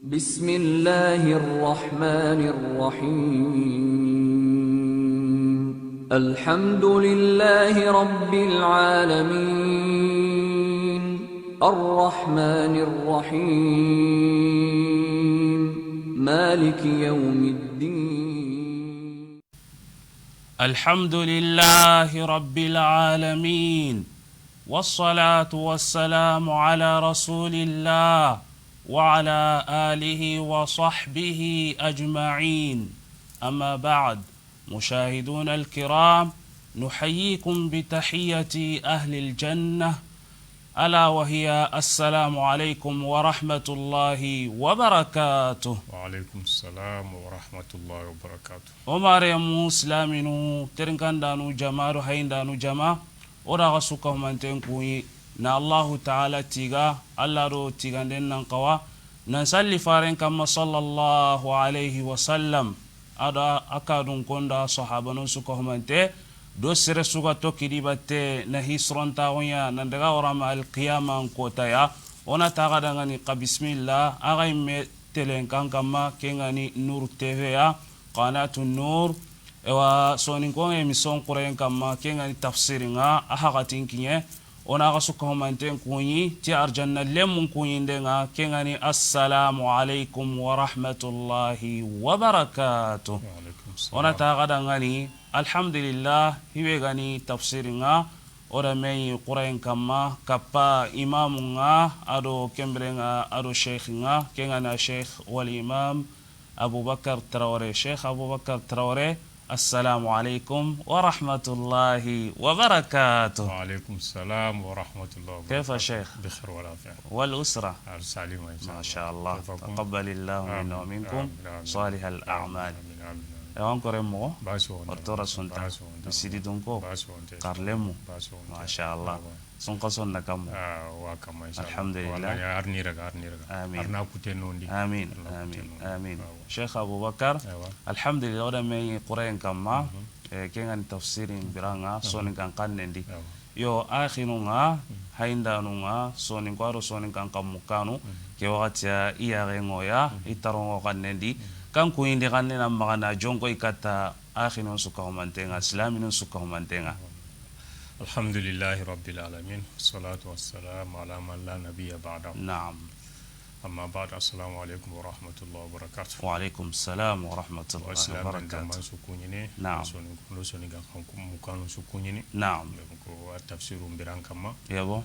بسم الله الرحمن الرحيم الحمد لله رب العالمين الرحمن الرحيم مالك يوم الدين الحمد لله رب العالمين والصلاة والسلام على رسول الله وعلى آله وصحبه أجمعين. أما بعد، مشاهدون الكرام، نحييكم بتحية أهل الجنة ألا وهي السلام عليكم ورحمة الله وبركاته. وعليكم السلام ورحمة الله وبركاته. عمر مسلمين ترنكان دانو جمارو هين دانو جما ورغا سوكو مانتين كوي na Allahu ta'ala tiga Allah ro tiganden nan qawa nan salli faren kama sallallahu alaihi wasallam ada akadun konda sahabanun su ko mante do sere suga to kidibate na hisron tawonya nan daga warama al qiyamah ko taya ona taga dangani qa bismillah aga imme telen kan kama kengani nur tv ya qanatun nur ewa sonin ko emission qur'an kama kengani tafsiringa ahagatin kinye ona ga suka manten kunyi ti arjanna lemun kunyi ndenga kengani assalamu alaikum wa rahmatullahi wa barakatuh. Ona ta gada ngani alhamdulillah hiwe gani tafsiringa ora mai qur'an kama kappa imamunga ado kembrenga ado sheikhinga kengana sheikh wal imam Abu Bakar Traore. Sheikh Abu Bakar Traore, السلام عليكم ورحمة الله وبركاته. وعليكم السلام ورحمة الله وبركاته. كيف شيخ؟ بخير والعافية. والأسرة؟ سليمة ما شاء الله. تقبل الله منا ومنكم صالح الأعمال. يوانكم مو؟ ورتورا سنتا. بسيدي دونكو. كارلمو. ما شاء الله. سنقصون نكمل. الحمد لله. آمين. آمين آمين آمين. شيخ أبو بكر الحمد لله ودا مي قرآن كما كان تفسير برانا سوني كان كنندي يو آخرنا هيندانونا سوني كارو سوني كان كمكانو كي وقتها إيارينغويا إتارونغو كنندي كان كويندي كننا مغانا جونكو إكاتا آخرنا سكومانتينغا سلامنا سكومانتينغا. الحمد لله رب العالمين والصلاة والسلام على من لا نبي بعده. نعم. أما بعد، السلام عليكم ورحمة الله وبركاته. وعليكم السلام ورحمة الله وبركاته. نعم. نعم. التفسير مبران كما. يابو.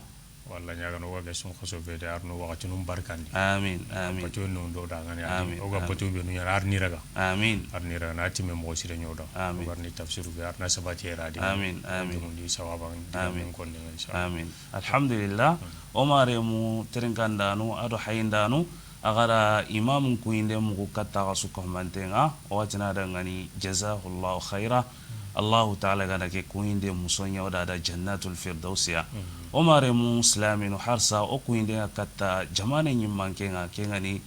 والله نياغن وغا سون خسو بيد ارنو وقت نم بركاندي. آمين آمين. بتو نون دو داغاني. آمين. اوغا بتو بي نو ارني رغا. آمين. ارني رغا ناتي مي موسي رنيو دو. آمين. ورني تفسير بي ارنا سباتي رادي. آمين آمين. دي ثوابا. آمين. ان شاء الله. آمين. الحمد لله. عمر مو ترنكاندانو ادو حيندانو agara imam kuinde mu katta suko mantenga watina dangani jazahullahu khaira Allah ta'ala gana ke kuinde musonya wada da jannatul firdausiya omare muslimin harsa o kuinde katta jamane nyimmankenga kengani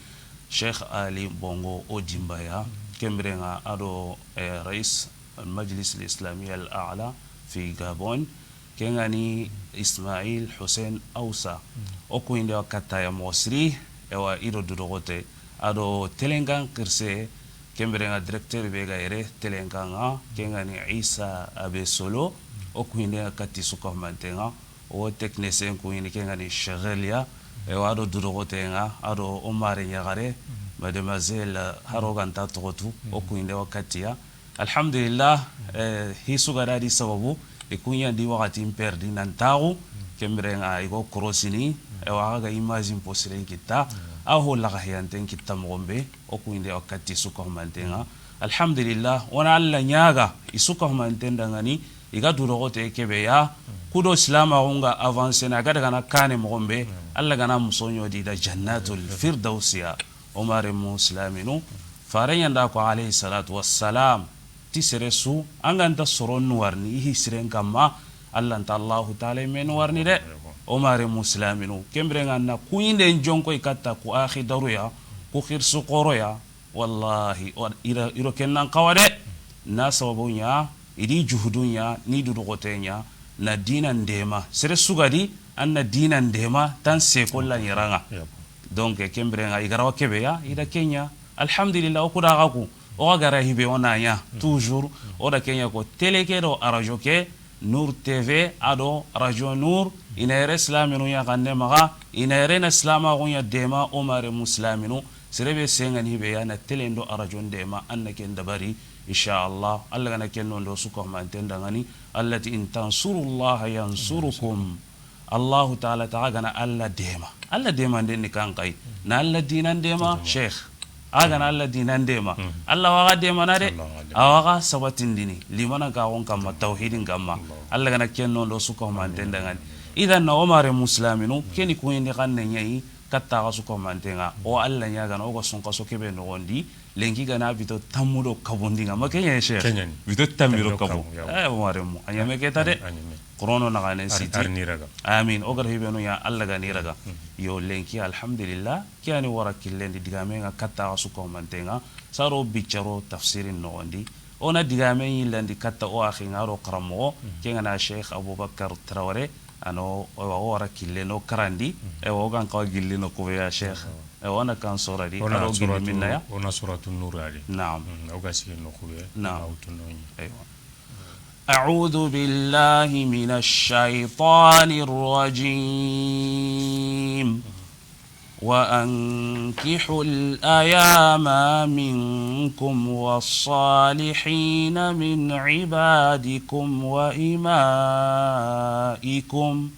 Sheikh Ali Bongo Ojimbaya kembrenga ado rais المجلس الإسلامي الأعلى في غابون kengani Ismail Hussein Ausa o kuinde katta ya Mosri ewa ido dudogote ado telengan kirse kembrenga directeur bega ere telenganga kengani Isa Abe Solo o kuinde kati suko mantenga o technicien kuinde kengani Shagelia ewa ado dudogote nga ado Omar Nyagare mademoiselle Haroganta Togotu o kuinde wakati ya alhamdulillah hisuga di sababu ikunya di wakati imperdi nantaru kembrenga igo krosini ewa ga imagine posiren kita aho la gahianten kita mogombe o kuinde wakati suko mantenga alhamdulillah wana alla nyaga isuko mantenda ngani iga durogote kebe ya kudo islama unga avance na gada kana kane mogombe alla gana musonyo di da jannatul firdausiya umar musliminu faranya nda ko alayhi salatu wassalam tiseresu anganta soron warni hisiren kama alla ta allah ta'ala men warni de Omar musliminu kembrenga na kuinde njonko ikata ku akhi daruya ku khirsu qoroya wallahi iro kennan qawade na sababunya idi juhudunya ni dudugotenya na dinan dema sere sugadi anna dinan dema tan sekolla nyiranga donc kembrenga igarawa kebe ya ida Kenya alhamdulillah o kuda gaku o gara hibe onanya toujours o da Kenya ko télé ke do radio ke Nour TV ado radio Nour inere islaminu ya kanne maga inere na islama gonya dema omare musliminu serebe sengan hibe ya na télé ndo radio dema annake ndabari inshallah alla gana kenno ndo suko mantenda ngani allati in tansurullaha yansurukum Allah ta'ala ta'agana alla dema ndeni kan kai na alla dinan dema sheikh agana alla dinan dema alla waga dema na de awaga sabatin dini limana ga won kam tauhidin gamma alla gana kenno do suko mantenda ngani idan na omare musliminu keni ko indi kanne nyai katta ga suko mantenga o alla nya gana o go son kaso kebe no gondi lengi gana bito tamudo kabondinga makenya sheikh bito tamiro kabo omare mu anyame keta de Qur'ano na gane siti amin ogar hibenu ya alla ga niraga yo lenki alhamdulillah kiani warakille ndi digame nga katta su ko mantenga saro bicharo tafsirin no ndi ona digame yillandi katta o akhi ngaro qaramo kenga na Sheikh Abubakar Traore ano o warakille no karandi e o gan ko gilli no ko ya Sheikh e ona kan soradi aro gilli minna ya ona suratul nur ali naam o gasi no ko be naam aywa أعوذ بالله من الشيطان الرجيم وأنكحوا الأيام منكم والصالحين من عبادكم وإمائكم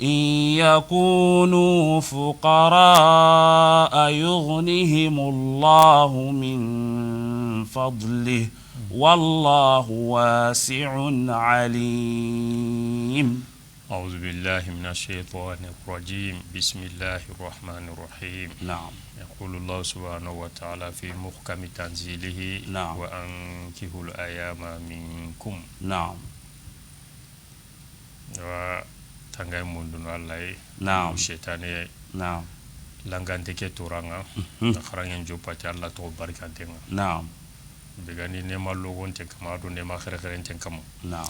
إن يكونوا فقراء يغنهم الله من فضله والله واسع عليم أعوذ بالله من الشيطان الرجيم بسم الله الرحمن الرحيم نعم يقول الله سبحانه وتعالى في محكم تنزيله نعم وأنكحوا الأيام منكم نعم وتنغي مندن الله نعم الشيطان نعم لانغانتك تورانغا نخرانين جوباتي الله تو بركانتنا نعم begani nema logon te kama do nema khere te kama na'am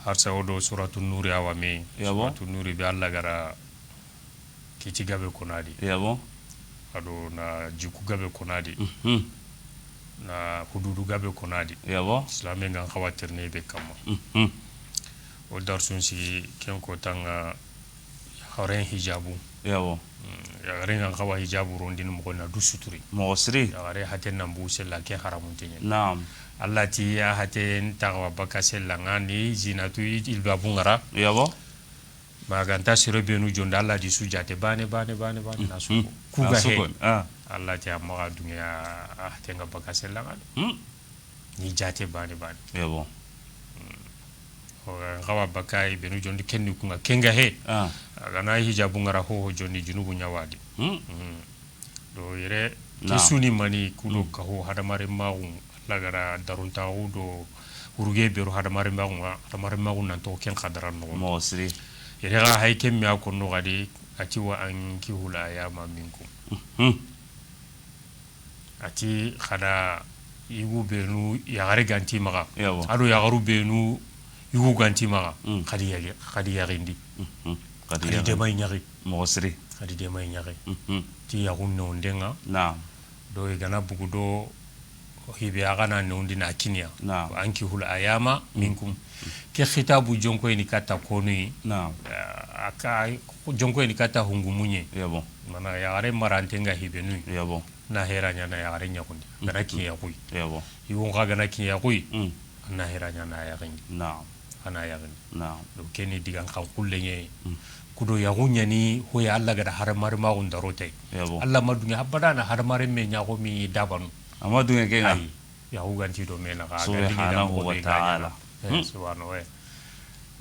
har sawodo suratul nur awami suratul nur bi alla gara kiti gabe konadi yabo ado na jiku gabe konadi na hududu gabe konadi yabo islami ngan khawatir ne be kama o darsun si ken ko tanga haren hijabu yabo ya renga kawa hijabu rondin mo na du suturi mo sri ya re haten nambu sella ke haramun tinye naam Allah ti ya haten tawa baka sella ngani zinatu il babungara yabo maganta sire benu jonda Allah di sujate bane na su ku ga he Allah ti amma dunya haten ga baka sella ngani ni jate bane yabo o gawa bakai benu jondi kenni kunga kenga he gana hijabu ngara ho jondi junubu nyawadi do yere kisuni mani kulo ka ho hadamare maun lagara darunta do uruge beru hadamare maun nan to ken khadaran no mo sri yere ga hay kem mi akon no gadi ati wa anki hula ayama minkum ati khada igu benu yagare ganti maga ado yagaru benu yugo ganti maga khadi yagindi khadi de may nyari mo sri khadi de may nyari ti yagun no ndenga naam do igana bugudo hibe agana no ndina kinya naam anki hul ayama minkum ke khitabu jonko ni kata koni naam aka jonko ni kata hungumunye yabo mana yagare marantenga hibe nu yabo na heranya na yagare nyakundi gana kinya kuy yabo yugo gana kinya kuy na heranya na yagindi naam ana yagindi naam do keni digan kan kullenye kudo yagunya ni ho ya Allah gada haramar ma gun darote yabo Allah madunya habada na haramar me nyago mi dabanu amadu ngeke nga ya huganti do mena ga subhanahu wa ta'ala subhanahu wa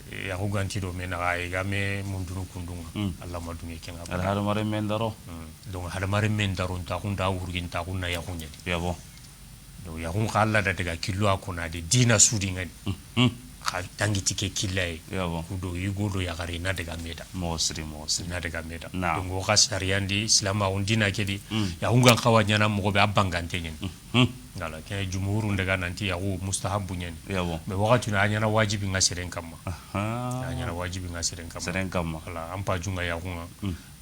ya huganti do mena ga ga me mundunu kundunga Allah madunya kenga al haramar men daro do haramar men daro ta kun da urgin ta kun na yagunya yabo do yagun Allah da daga killo akona de dina sudi ngani tangiti ke killaye yabo kudo yugodo ya gare na daga meda mosri na daga meda Naam. donc waxa sariyandi islama undina kedi ya ungan kawanya na mo be abangante nyen ngala ke jumhurun daga nanti ya mustahabu nyen yabo me wakati na anyana wajibi ngasiren kama ha anyana wajibi ngasiren kama seren kamma ala ampa junga ya kunga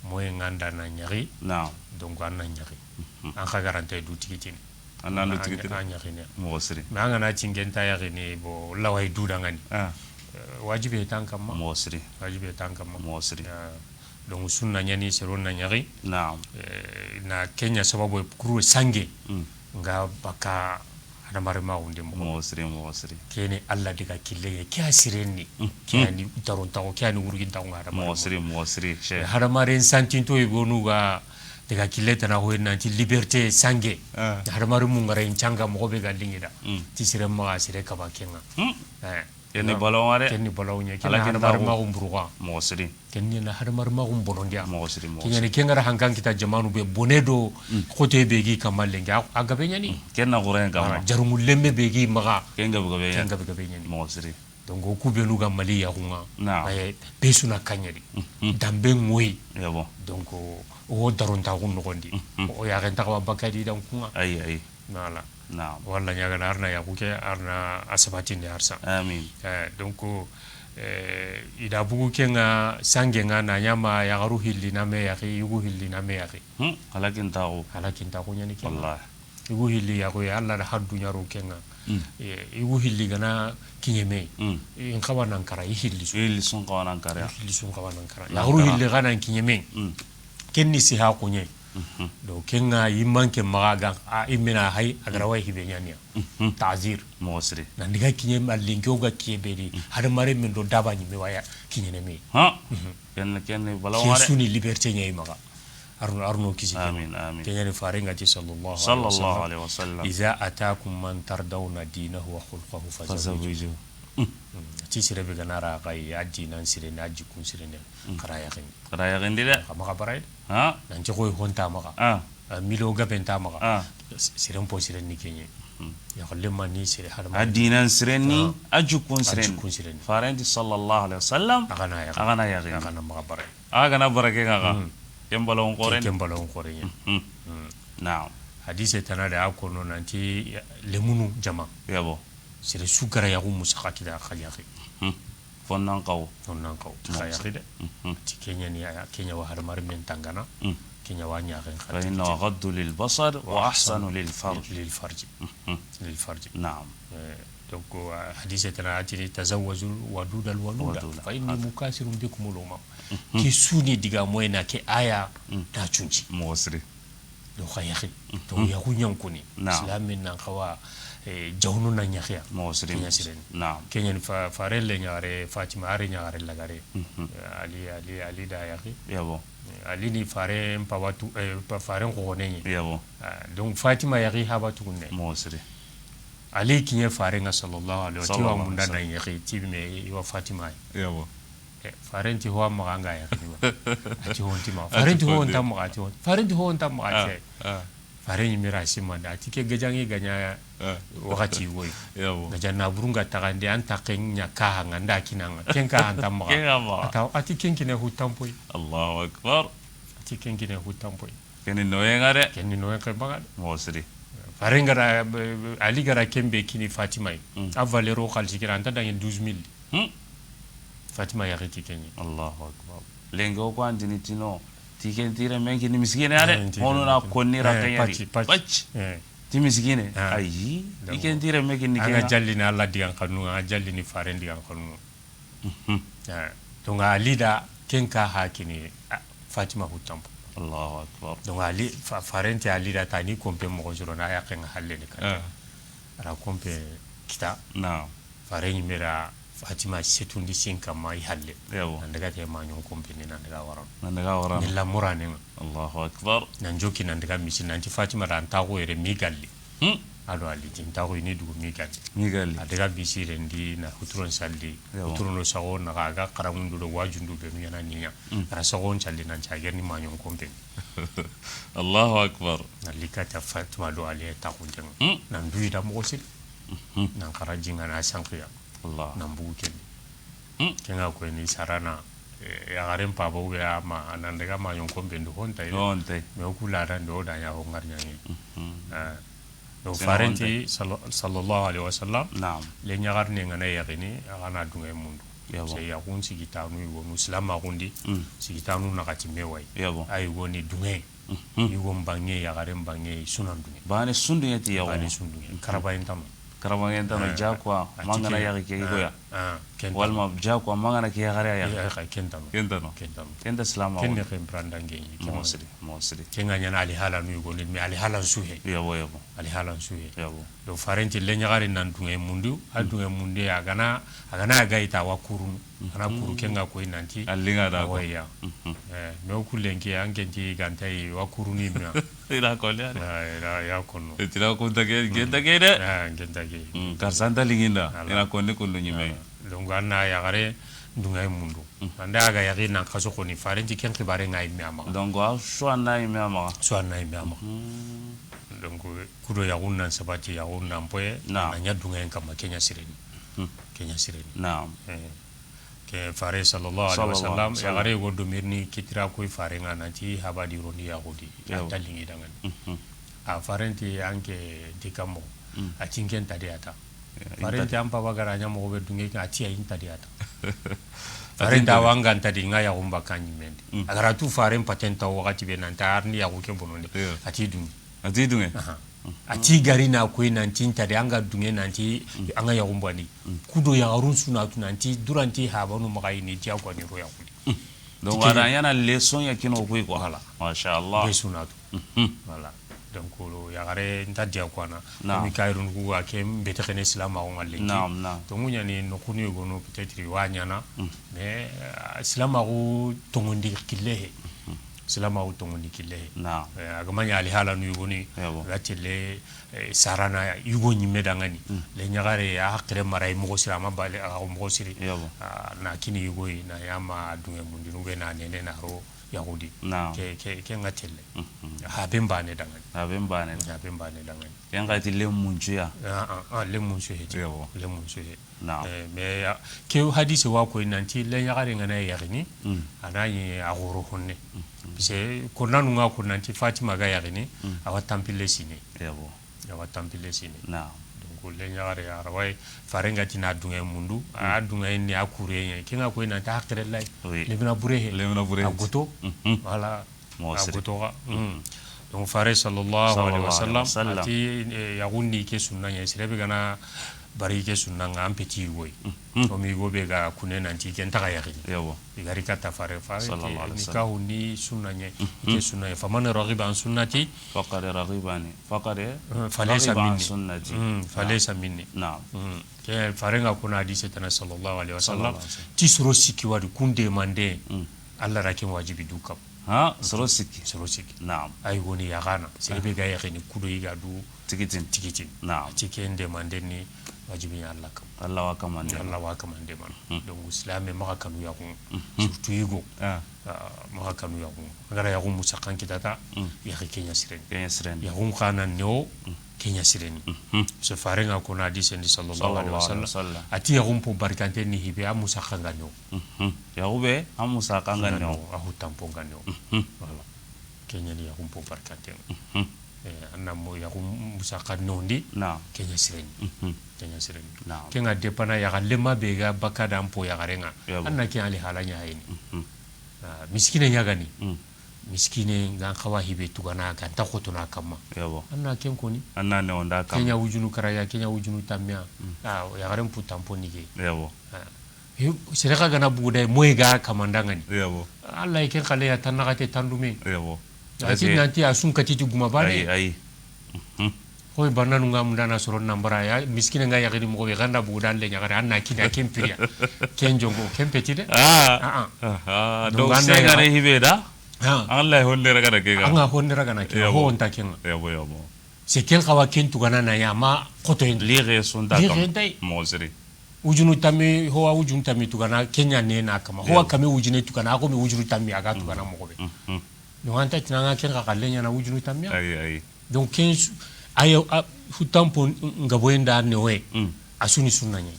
moy nganda na nyari naam donc an na nyari an ka garante du tikitini anando tigiti nyari ne mosri me anga na tingenta ya ne bo lawai du dangani ah wajibi tan kama mosri wajibi tan kama mosri donc sunna nyani seron na nyari naam na Kenya sababu kuru sange nga baka ada marima unde mo mosri kene alla diga kille ke asirenni kani taron tawo kani urgin tawo ngada mosri she hada maren santinto e gonuga diga kille tana ho nanti liberté sange hada marimu ngara incanga mo be galingida ti sire ma asire kaba kenga yani balaware kenni balawnya kala hada marima umburuga mosri kenni na hada marima umbonondia mosri kenyani kengara hankan kita jamanu be bonedo khote begi kamalenga agabe nyani kenna guren kama jarumul lembe begi maga kenga gabe nyani mosri donc ku be nuga mali ya kunga ay pesuna kanyari dambe ngoy yabo donc o daron ta kun nogondi o ya renta ka bakadi dan kunga ay nala naam walla nyaga arna ya kuke arna asabati ne arsa amin donc ida bugu kenga sange nga na nyama ya garu hilli na me ya ki yugo hilli na me ya ki halakin tawo nyani kenga wallahi yugo hilli ya ko ya alla da haddu nyaro kenga yugo hilli gana kinyeme in kawana nkara hilli sun kawana nkara ya garu hilli gana kinyeme kenni si ha kunye do kenga yimanke maga a imena hay agarawa hibe nyania ta'zir mosri nandiga kinye malingo ga kiyebedi hada mare min do daba nyi me waya kinyene me ha ken balaware suni liberté nyai maga arno kisi amin kenyane farenga ti sallallahu alaihi wasallam iza atakum man tardawna dinahu wa khulquhu fazawiju ti sire be ganara kai addinan sire na jikun sire ne karaya gindi de kama barai ha nan ci koy honta maka milo gaben ta maka sire po sire ni kenye ya khalle mani sire hada addinan sire ni ajukun sire farenti sallallahu alaihi wasallam agana ya gindi agana maka barai agana barake gaga kembalon koren naam hadise tanada akono nanti lemunu jama yabo sire sugara ya musaka kida khaliaqi fonnan kaw khayaqi de ti kenya ni kenya wa har mar men tangana kenya wa nyaaqen khali inna ghaddu lil basar wa ahsanu lil farj naam donc hadise tanati tazawwaju wadud al waluda fa inni mukasirun bikum al umam ki suni diga moyna ke aya ta chunji mosri do khayaqi to ya kunyankuni islamin nan kawa jawnu na nyakhya mosri naam kenya farelle nyaare fatima are nyaare lagare ali da yaki yabo ali ni fare mpawatu fare ko nenye yabo donc fatima yaki habatu kunne mosri ali kinye fare nga sallallahu alaihi wasallam munda na yaki tibme wa fatima yabo farenti ho maganga yaki ati honti ma farenti ho onta ma ati farenti ho onta ma ati fareni mira simanda ati ke gajangi ganya wakati woy gajana burunga takande anta kenya ka nganda kinanga kenka anta ma ata ati kenkine hutampoy Allahu akbar ati kenkine hutampoy keni noyengare baga mosri farengara ali gara kembe kini fatima a valero khalsikira anta dangi 12000 fatima ya reti kenyi Allahu akbar lengo ko andini tino tiken tire menki ni miskine are hono na konni rakayari pach ti miskine ayi tiken tire menki ni anga jallini alla digan kanu anga jallini faren digan kanu to nga lida kenka hakini fatima hutampo Allahu akbar donc ali faren ti alida tani kompe mo joro na ya kenga halle ni kan ara kompe kita na faren mera fatima setundi sinka mai halle yabo nandaga te ma nyon kompe ni nandaga waran ni la murane Allahu akbar nan joki nandaga misi nanti fatima ran ta ko ere mi galli ado ali tin ta ko ni dugo mi galli adaga bisi rendi na hutron salli hutron sago na ga karamundu do wajundu be mi yana ninya ra sago salli nan chager ni ma nyon kompe Allahu akbar nalika ta fatima do ali ta ko jeng nan duida mo sil nan karajinga na sankiya Allah nambu ken kenga ko ni sarana ya garen pa bo ya ma nan daga ma yon ko bendo honta me kula ran do da ya hongar nyangi do farenti sallallahu alaihi wasallam naam le nyagar ne ngana yaqini agana dunga mundu sai ya kun sigitanu wo muslim agundi sigitanu na kati mewai ay woni dunga yugo mbange ya garen bange sunan dunga bane sundu yati ya bane sundu karabayin tam jakwa mangana yaki ke goya walma jakwa mangana ke yagare ya kenta salama kenne kem brandange mosri kenga nyana ali hala nu yugo mi ali hala suhe yabo ali hala suhe do farenti le nyagare nan dunga mundu adunga munde agana gaita wakuru ana kuru kenga ko inanti alinga da ko ya me okulenke angenti gantai wakuru ni mia ila ko le ya kono tira ko tage genta ke de genta ke karsanta linginda ina ko ne kundu nyime donc anna ya gare dunga mundu anda aga ya rina kaso ko ni farenti ken khibare ngai mi ama donc so anna mi ama donc kudo ya unna sabati ya unna mpoe na nya dunga en kama kenya sireni naam ke fare sallallahu alaihi wasallam ya gare go domirni kitira ko fare nganati habadi roni ya godi talingi dangan a farenti anke dikamo a cinken tadiata farenti ampa bagara nya mo be dungi ka tia in tadiata farenti awanga tadi ngaya umba kanyi mendi agara tu fare patenta wakati be nanta arni ya ko kembonondi ati dungi ati gari na ko nanti tadi anga dungi nanti anga ya umbani kudo ya arun sunatu nanti duranti habanu magai ni tia ko ni roya kudi donc ada yana leçon ya kino ko hala masha Allah sunatu voilà donc ya gare ntadia kwana mi kairun ku akem bete khene islam ma on alle to munya ni no kuni go no peut-être wanyana mais islam ma go to ngondi kilehe islam ma go to ngondi kilehe agamanya ali hala nu goni gatile sarana yugo nyime dangani le nyagare ya hakre maray mo sira ma bale a mo siri na kini yugo na yama dunga mundi no be na nene na ro yahudi ke ngatelle habemba ne dangan yang ngati le munju ya le munju me ke hadisi wa ko nanti le yagare ngana yagini anayi agoro honne bise ko nanu nga ko nanti fatima ga yagini awatampile sine donc le yagare ya rawai farenga tina dunga mundu a dunga ni akure kenga ko nanti hakre lay le bina burehe agoto voilà agoto donc fare sallallahu alaihi wasallam ati yagundi ke sunna ya sirebe gana bari ke sunna nga ampeti woy to mi gobe ga kunen anti ken taga yakini igari kata fare ni ka huni sunna nya ke sunna fa man raghiba an sunnati faqad raghibani falaysa minni sunnati falaysa minni naam ke fare nga kuna hadisi tana sallallahu alaihi wasallam ti suro siki wadi kunde mande Allah rakin wajibi dukam suro siki naam ay woni ya gana sirebe ga yakini kudo yiga du tikitin naam tikende mande ni wajibi Allah kam Allah wa kamande man donc islam ma kanu ya kun surtout yigo ma kanu ya kun ngara ya kun musakan kitata ya kenya siren ya kun kana no kenya siren se farenga ko na disendi sallallahu alaihi wasallam ati ya kun po barkante ni hibe amusakan ganyo ya ube amusakan ganyo ahu tampon ganyo voilà kenya ni ya kun po barkante anna mo ya kun musakan nondi kenya siren kenga depana ya lema bega bakada ampo ya garenga anna ke ali halanya hayni miskine nyagani miskine ngan khawa hibe tugana kan ta khotuna kama anna ken koni anna ne onda kam kenya wujunu karaya kenya wujunu tamya ya garen putampo nige sereka gana buday moyga kamandangani Allah ken khale ya tanagate tandume ati nanti asun katiti guma bane ai hoy bananu ngam dana soro nambara ya miskine nga yakini mo be ganda bu dan le nyagare anna kina kempiria kenjongo kempetide donc se gare hibeda Allah honnera gana ke ga anga honnera gana ke ho onta kenga yabo se kel kawa kentu gana na ya ma koto en lire sonda kam mozri ujunu tami ho ujunu tami tugana kenya ne na kama ho kame ujune tugana ko me ujunu tami aga tugana mo be no anta tinanga kenga kalenya na ujunu tami ai donc ken ayo hutampo ngaboenda ne we asuni sunna nye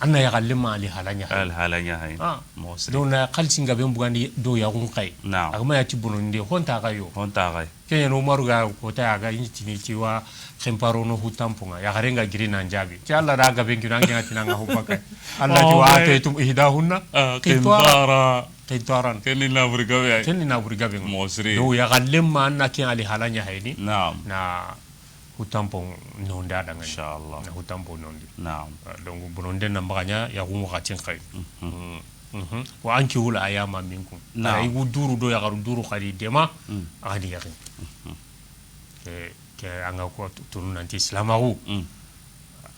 anna ya galima ali halanya al halanya hay mosri dona qalsi ngabe mbugandi do ya gun kai agma ya tibono ndi honta kayo kenya no maruga ko ta ga yitini tiwa khemparo no hutampunga ya garenga girina njabi ti alla daga bengi nangi atina nga hubaka alla ti wa ataytum ihdahunna qintaran kenni na burgabe mosri do ya galima anna kin ali halanya hayni na hutampong nonda danga inshallah na hutampo nondi donc bononde na mbaganya ya gumu khatin khay wa anki wala ayama minkum ay duru do ya garu duru khali dema agadi yakin ke anga ko tunu nanti islamahu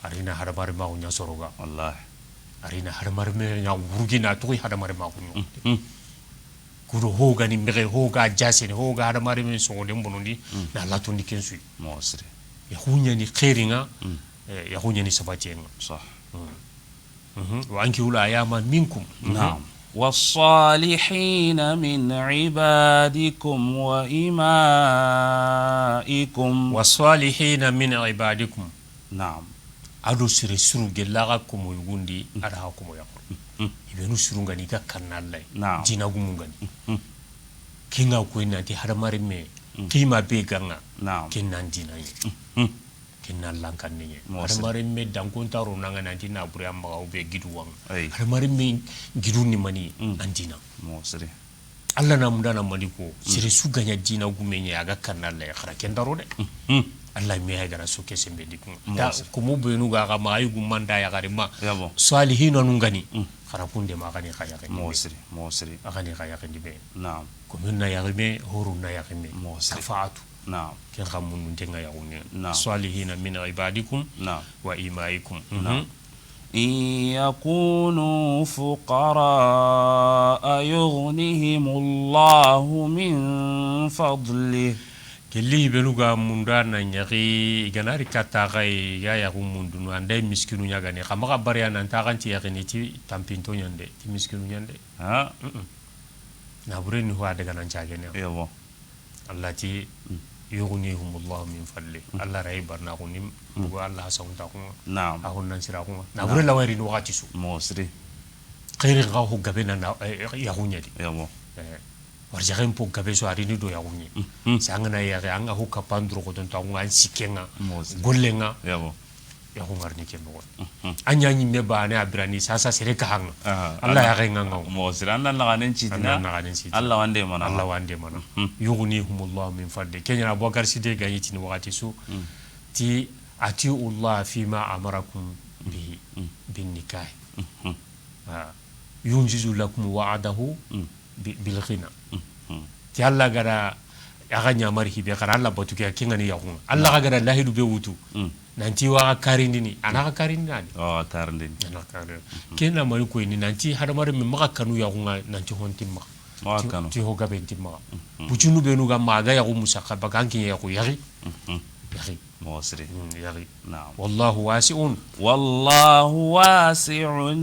arina hadabar ma nya soroga wallahi arina hadabar me nya wurgina to hadabar ma ko kudo hoga ni mbere hoga jasene hoga hadabar me so dem bonondi na latundi kensu mosri yahunya ni khairinga yahunya ni sabatienga صح وانكي ولا اياما منكم نعم والصالحين من عبادكم وإمائكم والصالحين من عبادكم نعم ادو سري سرو جلاغاكم ويغوندي ادهاكم يقول يبنو سرونغاني كانالله نعم جيناغومغاني كينغا كويناتي هرماري مي كيما بيغانا نعم كينان ديناي kinna lankanne adamare me dankontaro nanga nantina buri amma be giduwan adamare me giduni mani andina mosri alla na mundana maliko sire suganya dina gumenya aga kanalla ya khara kendaro de alla me ya gara so kese be dikun da ko mo be nu ga ma ay gumanda ya garima salihin nungani khara kunde ma gani khaya gani mosri agani khaya gani be naam ko minna ya gime horuna ya gime kafaatu نعم كن خمون تنغا يغوني صالحين من عبادكم وإمائكم إن يكونوا فقراء يغنيهم الله من فضله kelli benuga mundana nyari ganari katagai ya ya mundunu andai miskinu nyagane kamaga bariya nan taganti yakini ti tampinto nyande ti miskinu nyande ha na bure ni huwa daga nan chagene yebo Allah ti يغنيهم الله من فضله الله راي برنا غنيم بو الله سونتا كو نعم اهون نسرا كو نابر لا ويرين وقتي سو موسري خير غاو غبنا يا غنيا دي يا مو warjagen po gabe so ari ni do ya غني sangana ya anga hu kapandro ko don ta ngan sikenga gollenga ya mo ya ko ngarni kembo anya ni me ba ne abrani sasa sere ka hanga Allah ya renga ngaw mo sira nan la ganen ci dina Allah wande mana yughnihumullahu min fadli kenya abubakar sidi ga yiti ni wakati su ti atiu Allah fi ma amarakum bihi bin nikah yunjizu lakum wa'adahu bil ghina ti Allah gara aga nyamari hibe kana Allah batuke kingani yakun Allah gara lahidu be wutu nanti wa karindini anaka karindani karindini anaka kena mari ko ni nanti hadamare me maka kanu ya kunga nanti hontimma kanu ti hoga bentimma bucunu benu ga maga ya musaka baganki ya ko yari موسري نعم والله واسع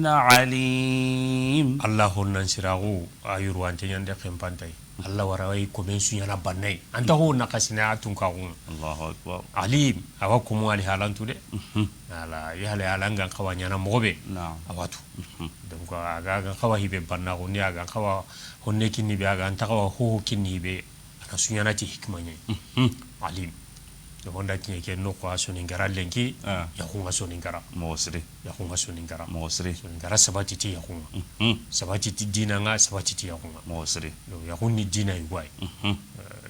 عليم الله ننسراغو ايرو انت يندي خمبانتاي الله وراي كومنسو يانا بناي انت هو نقاسنا تنكاغون الله اكبر عليم اواكم والي حالانتو دي ala yale alanga kawanya na mobe awatu donc aga kawa hibe banna ko ni aga kawa honne kinni be aga anta kawa ho kinni be ana sunyana ti hikmanya alim do honda kinye ke no ko asoni ngara lenki ya hunga soni ngara mosri ya hunga soni ngara mosri soni ngara sabati ti ya hunga sabati ti dina nga sabati ti ya hunga mosri do ya hunni dina yuwai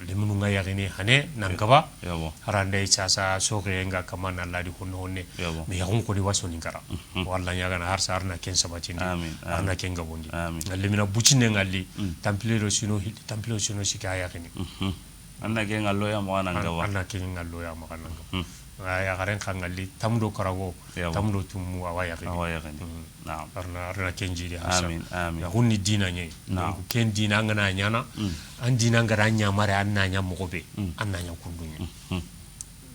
lemunu nga yagini hane nangaba yabo harande sasa soke nga kamana ladi hono honne me yagun ko di wasoni ngara walla nyaga na harsa arna ken sabati ndi arna ken gabondi lemina bucine ngalli tampilero sino sika yagini anna ke ngallo ya mo ananga anna ke ngallo ya mo ananga ya garen kangalli tamdo karago tamdo tumu awaya gani naam arna kenji di hasa amin ya hunni dina nye ken dina ngana nyana an dina ngara nya mare anna nya mogobe anna nya kundunya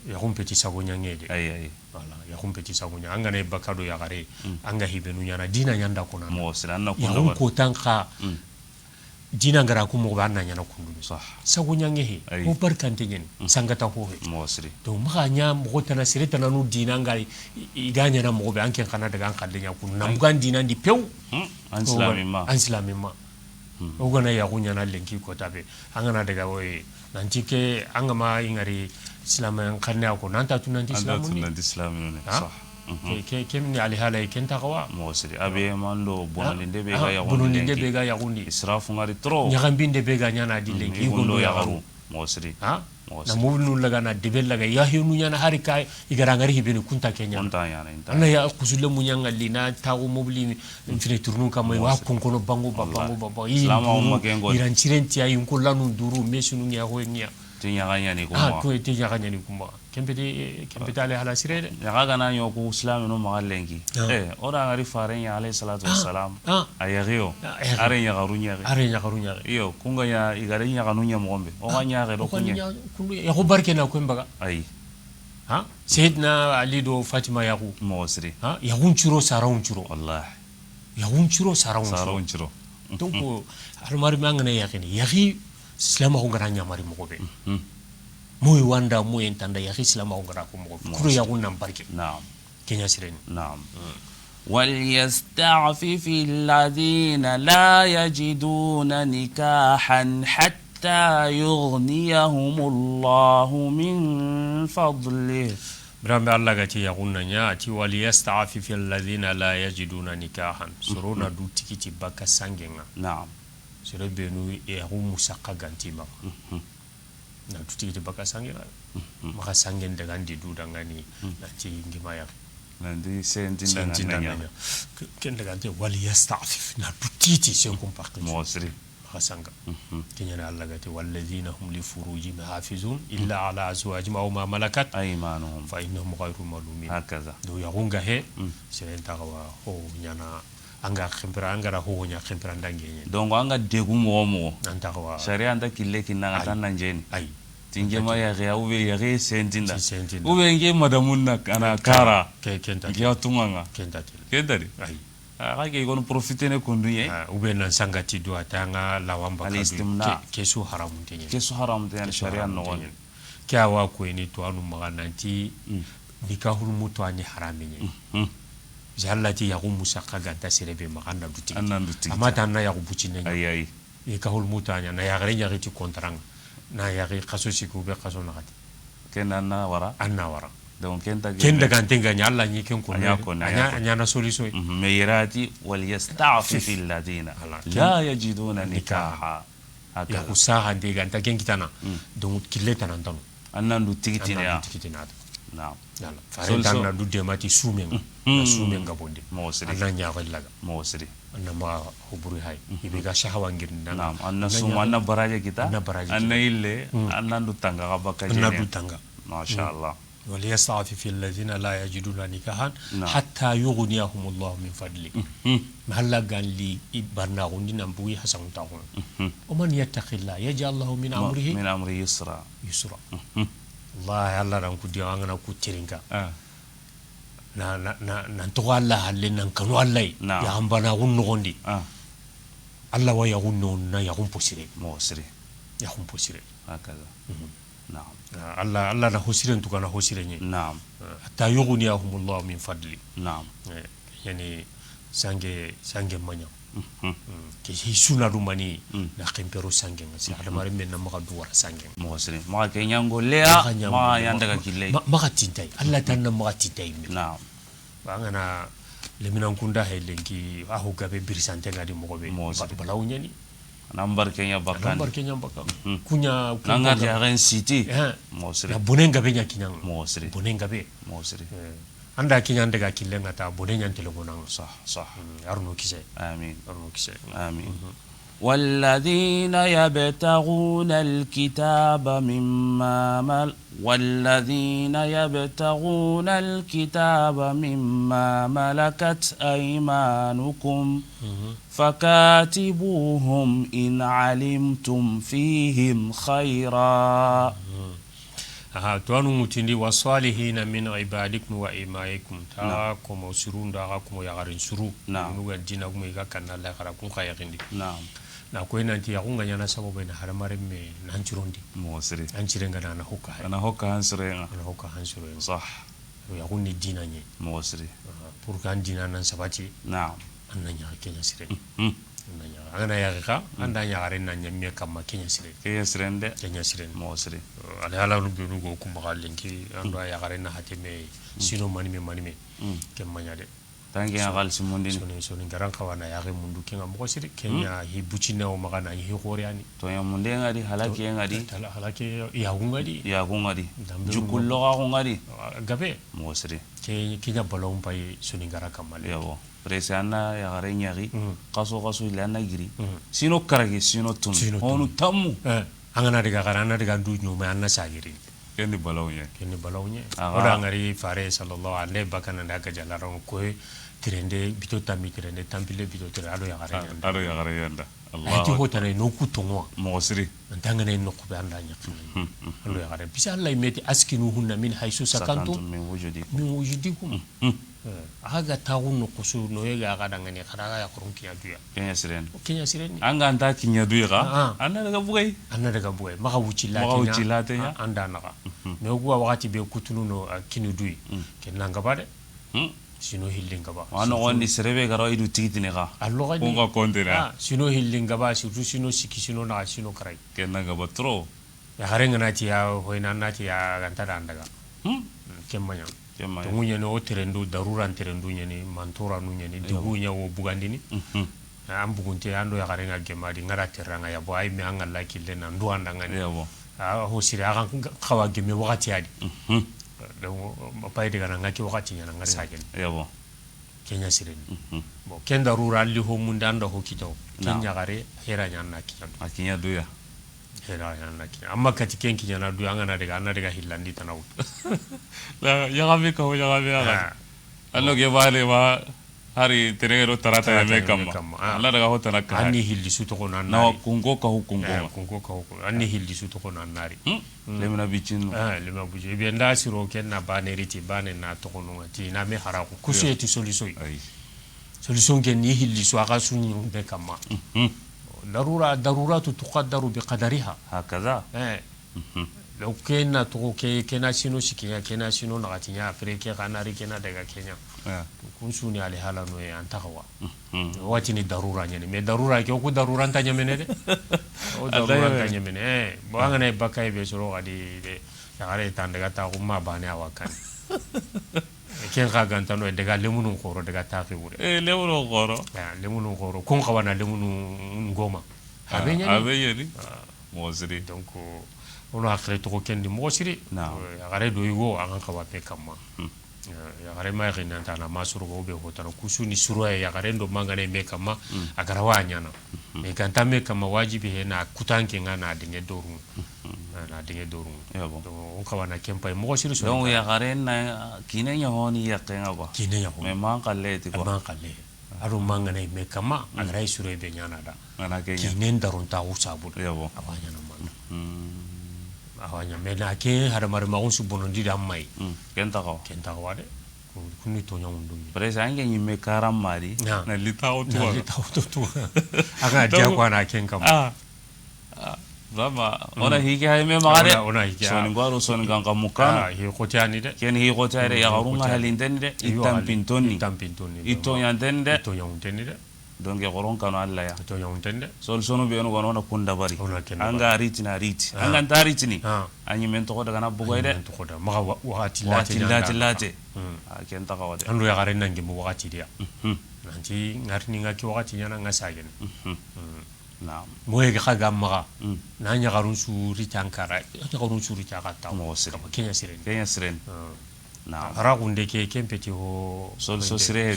ya humpeti sagonya ngede ay wala ya humpeti sagonya anga ne bakado ya gare anga hibenu nyana dina nyanda kona mo siranna ko ko tanka dina ngara ko mo banna nyana kundu صح sago nyange he ko barkante nyen sangata ho he موسري to maka nya mo tana sire tana nu dina ngari iganya na mo be anke kana daga an kalle nya kun nan bugan dina ndi pew an islami ma o gana ya kunya na lenki ko tabe an gana daga woy nanti ke an gama ingari islaman kanne ko nan ta tunan islamu ne صح ke min ali halay ken taqwa موسري ابي ماندو بونالinde be ga ya bonolinde be ga ya gundi israfu ngari tro nyagambinde be ga nyana di lenki gondo ya garu موسري ha na mubnu laga na debel laga ya hinu nyana hari kai igara ngari hibini kunta kenya kunta yana inta ana ya kusulle munyanga lina tawo mobli mfine turnu kama wa konkono bango baba iran chirenti ay kullanu duru mesunu nya ho nya tinya ganya ni kuma ko tinya ganya ni kuma kempete ale hala sirede ya ga na yo ko islam no magallengi ora ngari faren ya alayhi salatu wassalam ayagio are nya garunya iyo kunga ya igare nya ganunya mombe o ganya ga do kunya ya ko barke na ko mbaga ay ha sayyidina ali do fatima ya ku mosri ha ya hunchuro saraunchuro wallahi ya hunchuro saraunchuro donc almar mangana yakini yaki islam ko ngara mari mo be moy wanda moy entanda ya islam ko ngara ko mo kuro ya gunnan barke naam kenya siren naam وليستعفف الذين لا يجدون نكاحا حتى يغنيهم الله من فضله برام الله غتي يغنى نياتي وليستعفف الذين لا يجدون نكاحا سرونا دو تيكيتي باكا سانغينا نعم sere benu e hu musaka gantima na tutiki baka sangena maka sangen daga ndi duda ngani na ci ngima ya nandi senti nanya ken daga te wali yastafif na tutiti sen kum pakki mosri maka sanga kenya na Allah gati walladhina hum li furujihim hafizun illa ala azwajihim aw ma malakat aymanuhum fa innahum ghayru malumin hakaza do ya hunga he sere tawa ho nyana anga khimpra anga ra ho nya khimpra ndangenye donc anga degu mo nanta ko sharia anda kille kinna tan nanjeni ay tinge ma ya ga ube ya ge sentinda ube nge madamun na kana kara ke kenta ya tumanga kenta kedari ay aga ge gon profiter ne konduye ube nan sangati do atanga lawamba ke su haramun tenye ke su haram tenye sharia no gon kya wa ko ni to anu magananti nikahul mutu ani haramenye jallati ya musaka ganta serebe maganda duti amata na ya bucine ay e kahul mutanya na ya gare ya ti kontrang na ya gare kaso siku be kaso na gati kenana wara anna wara donc kenda gantenga nya Allah nyi ken ko nya na solution meyrati wal yasta'fif alladina la yajiduna nikaha ya usaha de ganta ken kitana donc kileta nan tanu annan du tikitina naam yalla farentan na du demati sumenga sumenga bonde mosri anna nya wallaga mosri anna ma huburi hay ibe ga shahawa ngir naam anna suma anna baraje kita anna ille anna du tanga ga bakaje anna du tanga masha Allah وليستعفف الذين لا يجدون نكاحا حتى يغنيهم الله من فضله محل قال لي إبرنا غندي نبوي حسن تاون ومن يتق الله يجعل الله من أمره يسرا الله الله رانكو ديوانا كو تيرينكا na to Allah halle nan kanu Allah ya ambana gunno gondi Allah wa ya gunno na ya gun posire mosri ya gun posire hakaza na'am Allah na hosiren to kana hosirenye na'am hatta yughniyahum Allah min fadli na'am yani sange manya ke hisuna dumani na kempero sange ngasi adamare men na maka duwara sange mosri maka kenyango lea ma yandaga kille maka tintai Allah tan na maka tintai na'am bangana leminan kunda helenki ahu gabe birisante ngadi mogobe balawnyani nambar kenya bakkan kunya nanga jaren city mosri na bonenga be nyakinyang mosri bonenga be mosri anda kinyande ga kilenga ta bonenyan telegonang صح arno kise amin amin والذين يبتغون الكتاب مما ملكت أيمانكم فكاتبوهم إن علمتم فيهم خيرا توانو متندي والصالحين من عبادكم وإمائكم تاكم وسرون داكم ويغارين سرو نعم نوغا دينكم يغا كان الله غراكم خيغندي نعم na ko nanti ya kunga nyana sababu na haramare me nan cirondi mo sire an cirenga na hokka ana hokka hansurenga ana hokka hansurenga صح ya kunni dina nye mo sire pour kan dina nan sabati na'am annanya kenya sire annanya ana ya ka anda ya gare nan nyame kamma kenya sire kenya sirende kenya sire mo sire ala ala rubu go kuma galenki ando ya gare na hateme sino manime kemanya de tangi ngal simondini soni garan kawana ya ge mundu kenga mo sire kenya hi bucina o magana hi khoriani to ya munde ngadi halaki ngadi halaki ya gungadi jukullo ga gungadi gabe mo sire kenya balon pai soni garan kamale yabo presana ya gare nyari kaso ilana giri sino karage sino tun honu tammu angana daga garana daga du nyuma anna sagiri kenni balawnya oda ngari fare sallallahu alaihi bakana daga jalaron ko tirende bito tampile bito tirado ya gare yanda Allah ti hotare no kutonwa mo siri ndangane no ko banda nya allo ya gare bisa Allah meti askinuhunna min haythu sakantum min wujudikum aga taunu kusu no yega aga dangane kharaga ya kurunki ya duya kenya siren anga anta kinya duya ga anna daga bugay maka wucilate nya anda naka me ogwa wakati be kutunu no kinu duyi kenanga bade sino hillinga ba wano wonni serebe garo idu tigitine ga allo ga ko kontena sino hillinga ba sino siki sino na sino karai kenanga ba tro ya harenga na ti ya hoina na ti ya ganta daga kemmanya tungunya no terendu daruran terendu nyani mantora nu nyani dugunya wo bugandini am bugunte ando ya garenga gemadi ngara teranga ya bo ay mi angalla kille na ndu andanga ni yabo ho sire aga khawa gemme wakati adi do pay de gana ngaki wakati nyana ngasagen yabo kenya sire bo ken darura li ho munda ando ho kito kenya gare hera nyana kiyan akinya duya hera nyana kiyan amma kati kenki nyana du anga na daga hillandi tanawu la yagabe ka ho yagabe aga allo ge bale ma hari terero tarata ya mekam alla daga hota nakka anni hilli su to kono na kungo ka hukungo anni hilli su to kono nari lemna bicin lema buje be nda siro kenna bane riti bane na to kono ti na me haraku kusiyeti solution solution ken ni hilli su aga sunni be kama daruratu tuqaddaru biqadariha hakaza لو كنا تو كنا شنو شكيا كنا شنو نغاتيا افريقيا كناري كنا دغا كينيا كون سوني على حالا نو انتخوا واتني ضروره يعني مي ضروره كي كو ضروره انت نيمنه او ضروره انت نيمنه بواغنا باكاي بيسرو غادي يا غاري تان دغا تا ما باني اواكان كين غاغان تانو دغا لمونو خورو دغا تاخي وور لمونو خورو لمونو خورو كون خوانا لمونو ngoma abeyeni mosiri donc ono akre to kendi mosiri ya gare do yugo anga kawa pe kama ya gare ma rina tana masuru go be hotana kusuni suru ya gare ndo mangane me kama agara wanya na me kanta me kama wajibi he na kutanke ngana dinge doru on kawa na kempa mosiri so donc ya gare na kinenya honi ya kenga ko kinenya ho me manqalleti ko manqalle aro mangane me kama agara suru be nyana da ana kenya kinen darun ta usabu yabo awanya na man awanya mena ke hada mare magun su bonondi da mai kenta ko wade kuni to nyawundu presa ange nyimme karam mari na litao tu aga jakwa na kenka Brava, ona hiki hai me magare. Ona hiki. Soni ngwaro soni ganga mukana. Hi khotiani de. Ken hi khotiare ya garunga halinteni de. Itam pintoni. Ito yanteni de. Donc goron kanu alla ya. Ito yanteni de. Solution be ono gona kunda bari. Anga riti na riti. Anga ntariti ni. Anyi mento ko daga na bugoy de. To ko da maga wakati late. Ken ta kawade. Ando ya gare nangi mo wakati dia. Nanti ngarni ngaki wakati nyana ngasagen. Naam. Moye ga maga. Na nya garun suri tankara. Ya garun suri takata. Mo sire. Kenya siren. Naam. Ara gunde ke kempeti ho so sire.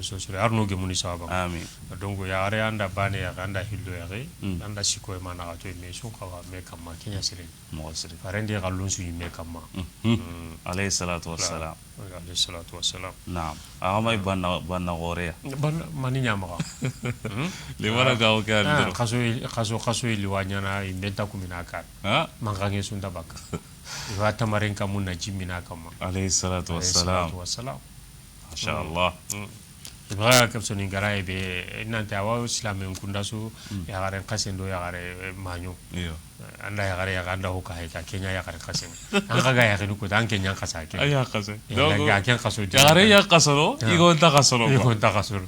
So sire arno ge muni saba. Amin. Donc ya are anda bane ya anda hillo ya re. Anda siko e mana to me so ka me kama Kenya siren. Mo sire. Farende galun su me kama. Alayhi salatu wassalam. Alayhi salatu wassalam. Naam. Amay banna gore. Ban mani nyama. Le wala ga o ka ndiro. Kaso liwanya na imbenta kumina ka. Mangange sunda baka. Iwa tamaren kamun na jimina kama. Alayhi salatu wassalam. Masha Allah. ba ka so ni garay be nante awa islamen kundasu ya garen kasendo ya gare manyo iyo anda ya gare ya ganda ho ka ka Kenya ya gare kasen an ka ga ya ko dan Kenya kasa ke aya kase ya ken kaso ya gare ya kasoro igo ta kasoro ko ta kasoro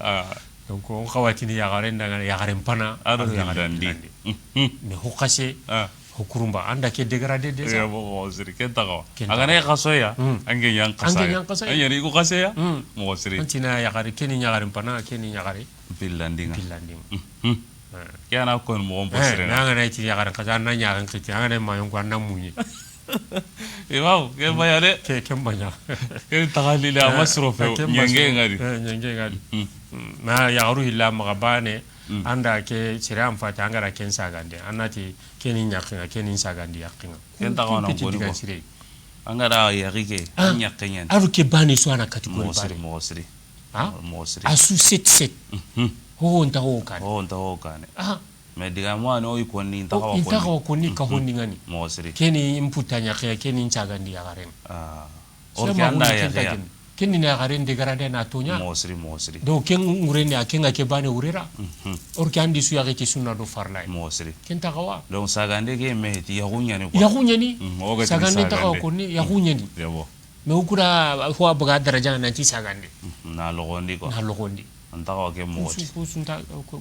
donc on khawati ni ya gare ndanga ya gare pana ado ya ya dandi ne ho kase hukurumba anda ke dégradé déjà ya mo siri kenta ko agane kaso ya ange yang kasa anya ni ko kase ya mo siri antina ya gare keni nya gare pana keni nya gare billandinga yana ko mo mo siri na ngana ti ya gare kasa na nya kan kiti ngana ma yon ko na munyi e waaw ke bayale ke mbanya ke tagalile amasrofe nyenge ngari na ya garu hilla magabane anda ke siram fata angara ken sagande anati kenin nyakinga kenin sagandi yakinga ken ta wana ngoni ko angara yarike nyakenya aru ke bani so ana kategori bani mosri asu set ho nta ho kan me diga mo ano iko ni nta ko ni ka honni ngani mosri keni imputa nyakya kenin sagandi yakaren orki anda ya keni na garen de garade na tonya mosri do ken ngureni akenga ke bani urera orki andi su yake ke sunna do farlay mosri ken tagawa donc sagande ke mehti yahunyani sagande tagawa ko ni yahunyani yabo me ukura ho abaga daraja na ti sagande na logondi antaka ke moti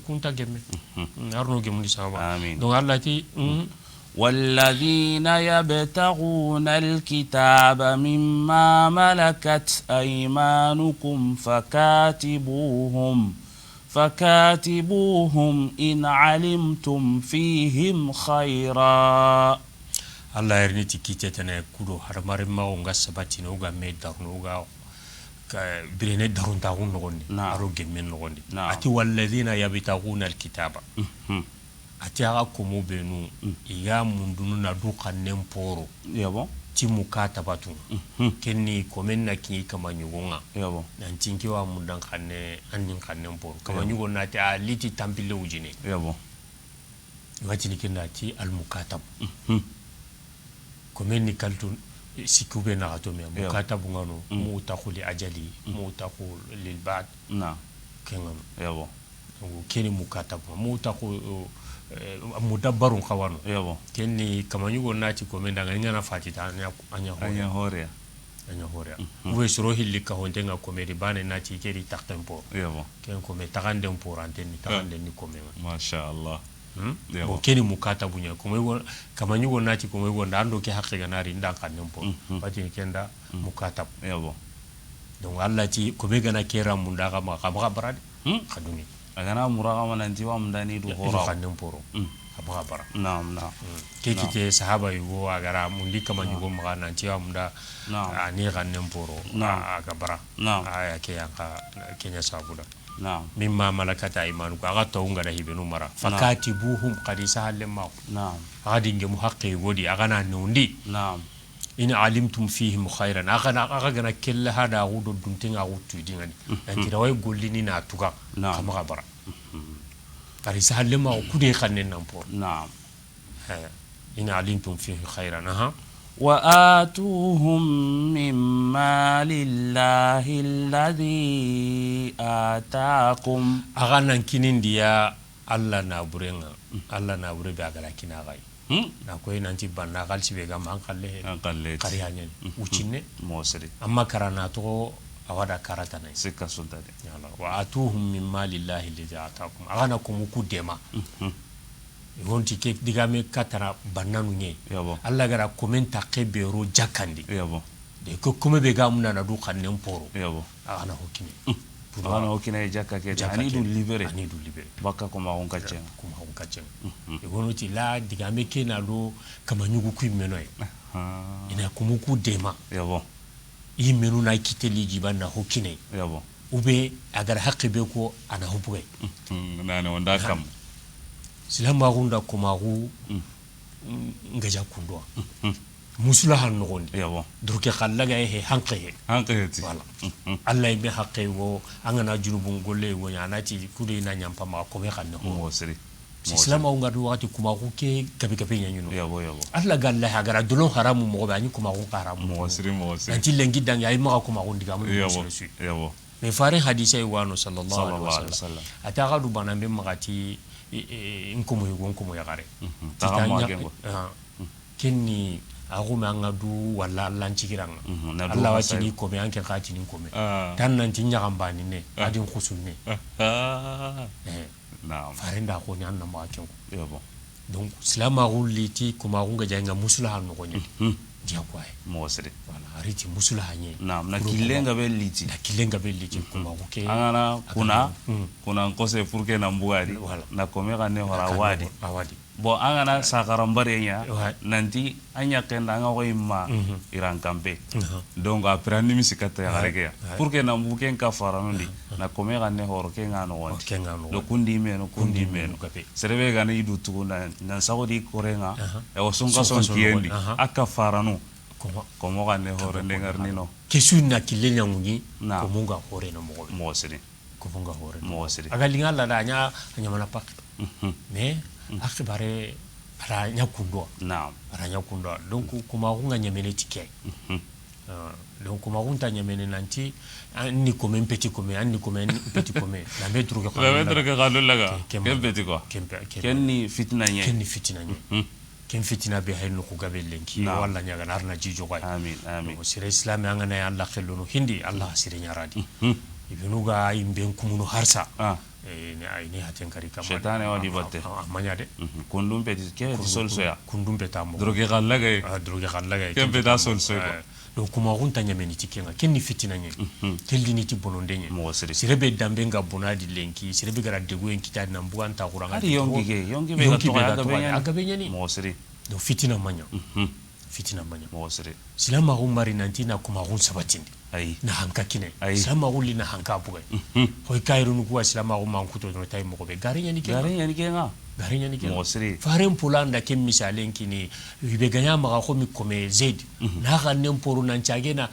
kunta gemme arno gemu sama amin donc Allah ti والذين يبتغون الكتاب مما ملكت أيمانكم فكاتبوهم إن علمتم فيهم خيرا الله يرنيتي كيتتنا كودو هرمار ما ونغا سباتي نوغا ميدار نوغا بريني دارون تاغون نغوني أرو جمين نغوني أتي والذين يبتغون الكتاب ati aga komo benu iga mundunu na duka nemporo yabo ti mukata batu kenni komen na ki kama nyugonga yabo nantinki wa mundan kanne andin kanne mporo kama nyugo na ti aliti tampile ujine yabo ngati ni kenda ti al mukatab komen ni kaltu sikube na atome mukatab ngano mu takhuli ajali mu takhul lil ba'd na kengam yabo keni mukatab mu takhul mudabbarun khawano yabo kenni kamanyugo nati ko menda ngana fatita anya horea we suro hilli ka hondenga ko meri bane nati keri taktempo yabo ken ko me tagande mporanteni tagande ni ko menga masha Allah bo keni mukata bunya ko me kamanyugo nati ko me wonda ando ke hakke ganari nda kanempo pati kenda mukata yabo donc Allah ti ko be gana kera munda ka ma barade khaduni agana muraga mananti wa mdani du hora khanem poro abara bara naam kekite sahaba yugo agara mundi kama yugo magana nti wa mda ani khanem poro agabara aya ke yanka kenya sabuda mimma malakata imanuka aga tawnga da hibenu mara fakatibuhum qadisa halemma adi nge muhaqqi godi agana nundi in alimtum fihim khairan aga gana kella hada gudo duntinga gutu dingani antira way gollini na tuga kama gabara bari sahallema kude khannen nampor in alimtum fihi khairan wa atuhum mimma lillahi alladhi ataakum aga nan kinindiya Allah na burenga Allah na bure be agala kinagai na koy nanti banna galsi be gam hankalle kariyanyen ucinne mosri amma karana to awada karata nay sikka sultade yalla wa atuhum min malillahi alladhi ataakum agana ko muku dema wonti ke digame katara bannanu nye Allah gara komenta kebero jakandi de ko kuma be gamuna na du khannen poro agana hokini ana okina jakka ke ani du libéré baka ko ma on kacen e wono ti la digame ke na do kama nyugu ku menoy ina kumuku dema yabo yi menu na kiteli jibanna hokine yabo ube agar haqibe ko ana hubwe na wanda kam silama gunda ko magu ngaja kundwa musula han nogondi yabo durke khallaga he hanqe ti wala Allah be haqqe wo angana junubun golle wo yanati kude na nyampa ma ko be khanne mo seri islam au ngadu wati kuma ku ke gabi gabi nyanyuno yabo Allah galla ha gara dulon haramu mo ba ni kuma ku haramu mo seri anti lengi dang ya ma kuma ku ndiga mo yabo me fare hadisa wano sallallahu alaihi wasallam ataka du bana be magati inkomo yugonkomo yagare titanya kenni aguma ngadu wala lancikiranga Allah wati ni ko me anke khati ni ko me tan nan tinya gambani ne adin khusunne naam farenda ko ni anna ma kenko yabo donc silama gulliti kuma gunga janga musulaha no ko nyati dia kwae mosre wala ariti musulaha nye naam na kilenga be liti kuma guke angana kuna nkose furke na mbuari na komera ne hora wadi bo angana sakarambare nya nanti anya kenda nga ko imma iran kampe donc après ni misikata ya gareke furke na mbuke nka faranundi na komera ne horo ke ngano wadi do kundi meno serebe gana idu tukuna nan sagodi korenga e osonga son kiendi aka faranu komo ga ne horo ndengarnino kesuna kilenya ngunyi komunga hore na mosri komunga hore mosri agalinga la nya mana pak ne akibare ara nyakundo naam ara nyakundo donc kuma kunga nyamene tike donc kuma kunta nyamene nanti ni comme un petit comme ni comme un petit comme la mettre que laga kem petit quoi kenni fitna nye ken fitina be hayno ko gabellenki walla nyaga narna jijo koy amin sire islam ngana ya Allah khilunu hindi Allah sire nyaradi ibinuga imben kumunu harsa ne ayni haten kari kam shaytan wadi batte manyade kundum petit ke solso ya kundum betamo droge gallaga ken beta solso ko donc kuma gunta nyameni tikenga kenni fitina nye telini ti bonondenye sirebe dambe nga bonadi lenki sirebe gara degu en kitadi na mbuganta kuranga ari yongi be ga benyani mosri donc fitina manya mosri silama umari nantina kuma gun sabatindi na hanka kine silama uli na hanka bugai hoy kairu nuku silama umman kuto no tay mo be garinya ni kenga mosri faren pulanda kem misalen kini wibe ganya maga ko mi kome zed na gannen poru nan chagena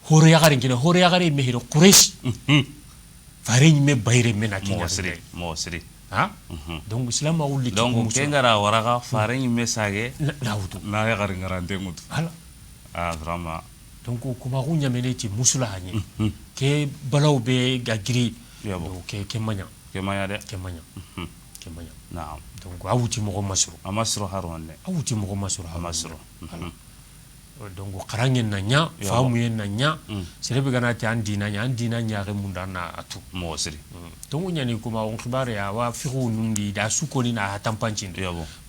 hore yagare mehiro quraish faren me bayre mena kinya mosri donc islam ma wulli donc kengara waraga faren me sage lawtu na yagare ngarante ngutu ala vraiment donc kuma gunya meneti musula hanye ke balaw be gagiri donc ke manya naam donc awuti mo masru haronne awuti mo masru donc qarangen na nya faamu yen na nya serebe ganati andina nya re mundana atu mosri donc nyani kuma on khibare ya wa fiqu nundi da sukoni na tampancin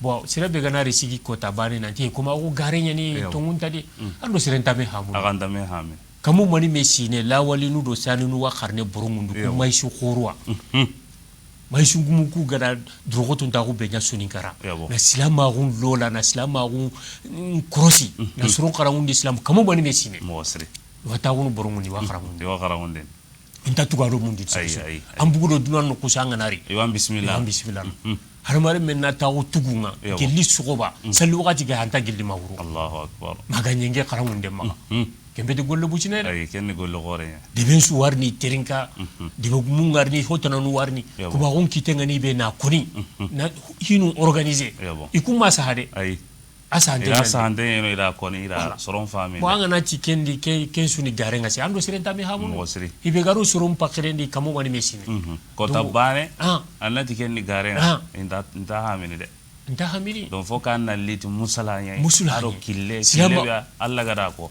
bo serebe ganari sigi ko tabani na ti kuma o garenya ni tongunta di ando serenta me hamu aganda me hame kamu mani mesine la wali nu do sani nu wa kharne borongundu ko mai su khorwa mai su gumu ku gada drogoto nda ko benya suninkara na silama gun lola na silama gun krosi na suron qarangun islam kamu mani mesine mosri wata gun borongundi wa kharangunde inta tugaro mundi ambugo dunan no kusanga nari iwan bismillah harmare menna tawo tugunga gelli sugoba sallu wakati ga hanta gelli mawru Allahu akbar maganyenge qarangunde maga kembe de golle bucine ken golle gore de ben su warni terinka de mungarni hotana nu warni kuma gon kitenga ni be na kuni na hinu organiser ikuma sahade asante no ira koni ira soron fami wanga na chikendi ken suni garenga si ando sirenta mi hamu ibe garu surum pakrendi kamu wani mesine ko tabane anati ken ni garenga inta hamini de nta hamini don foka na liti musala aro kille alla gada ko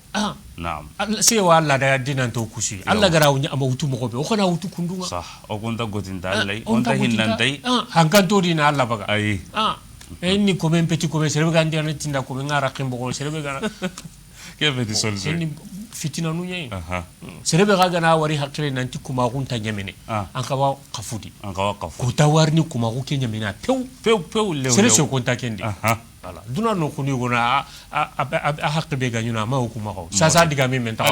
naam se wa alla da dinan to kusi alla gara wunya ama wutu mo be o kana wutu kundunga sah o gonta gotinta allai onta hinnantai hankanto dina alla baga ni come petit come serve gandi ana tinda come ngara kimbo ko serve gana ke feti solso ni fitina nu nyai serve ga gana wari hakre nanti kuma gunta nyamene an ka ba kafudi ko tawarni kuma ko ke nyamena pew le sere so konta kendi voilà duna no kuni gona a hakbe be ganyuna ma hukuma ko sa diga me menta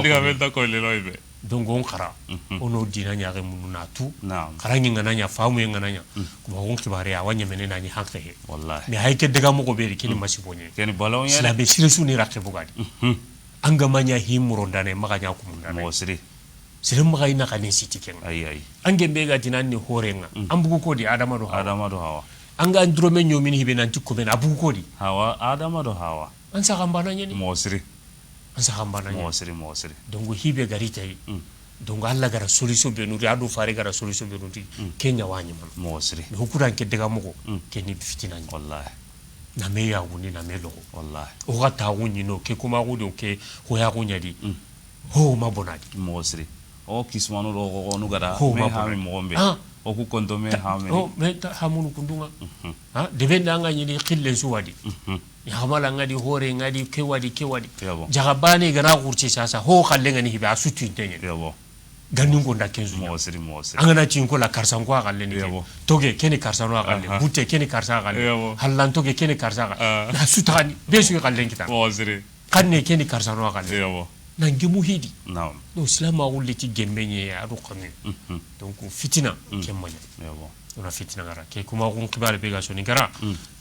ko le loibe donc on khara ono dina nyaare mununa tu kharangi ngana nya faamu ngana nya kuma on kibare ya wanya menena ni hakte he wallahi mi hayke daga mo ko beri kini masibonye keni balon ya sila be sirisu ni rakhe bugadi anga manya himuro ndane maganya ko mundane mosri sire magai na kane siti ken ange mbega dinanni horenga ambugo ko di adama do hawa anga androme nyomini hibe nanti ko ben abugo ko di hawa adama do hawa ansa kambana nyeni mosri ansa kambana nyeni mosri donc hibe garita yi donc alla gara solution be nuri adu fare gara solution be nuri kenya wanya man mosri do kuran ke daga mugo keni fitina ni wallahi na me ya wuni na me logo wallahi o gata wuni no ke kuma gudo ke ho ya gunya di ho ma bonadi mosri o kismanu do go nu gara Ho, me ma ha mi bona. mogombe Ah. o ku konto me ha mi o me ta hamunu kundunga ha debenda nga nyini khille suwadi ya hamala ngadi hore ngadi kewadi Yabo. jagabani gana kurci sasa ho khallenga ni hibe asutu intenye yabo ganin gonda kenzu mosri mosri angana cinko la karsan ko akalle ni Yabo. toge keni karsan akalle Aha. butte keni karsan akalle Yabo. hallan toge keni karsan akalle na sutani besu akalle kita mosri kanne keni karsan akalle yabo nange muhidi naam no islama wulle ti gembenye adu qami donc fitina kemmanya yabo una fitina gara ke kuma kun kibale be ga soni gara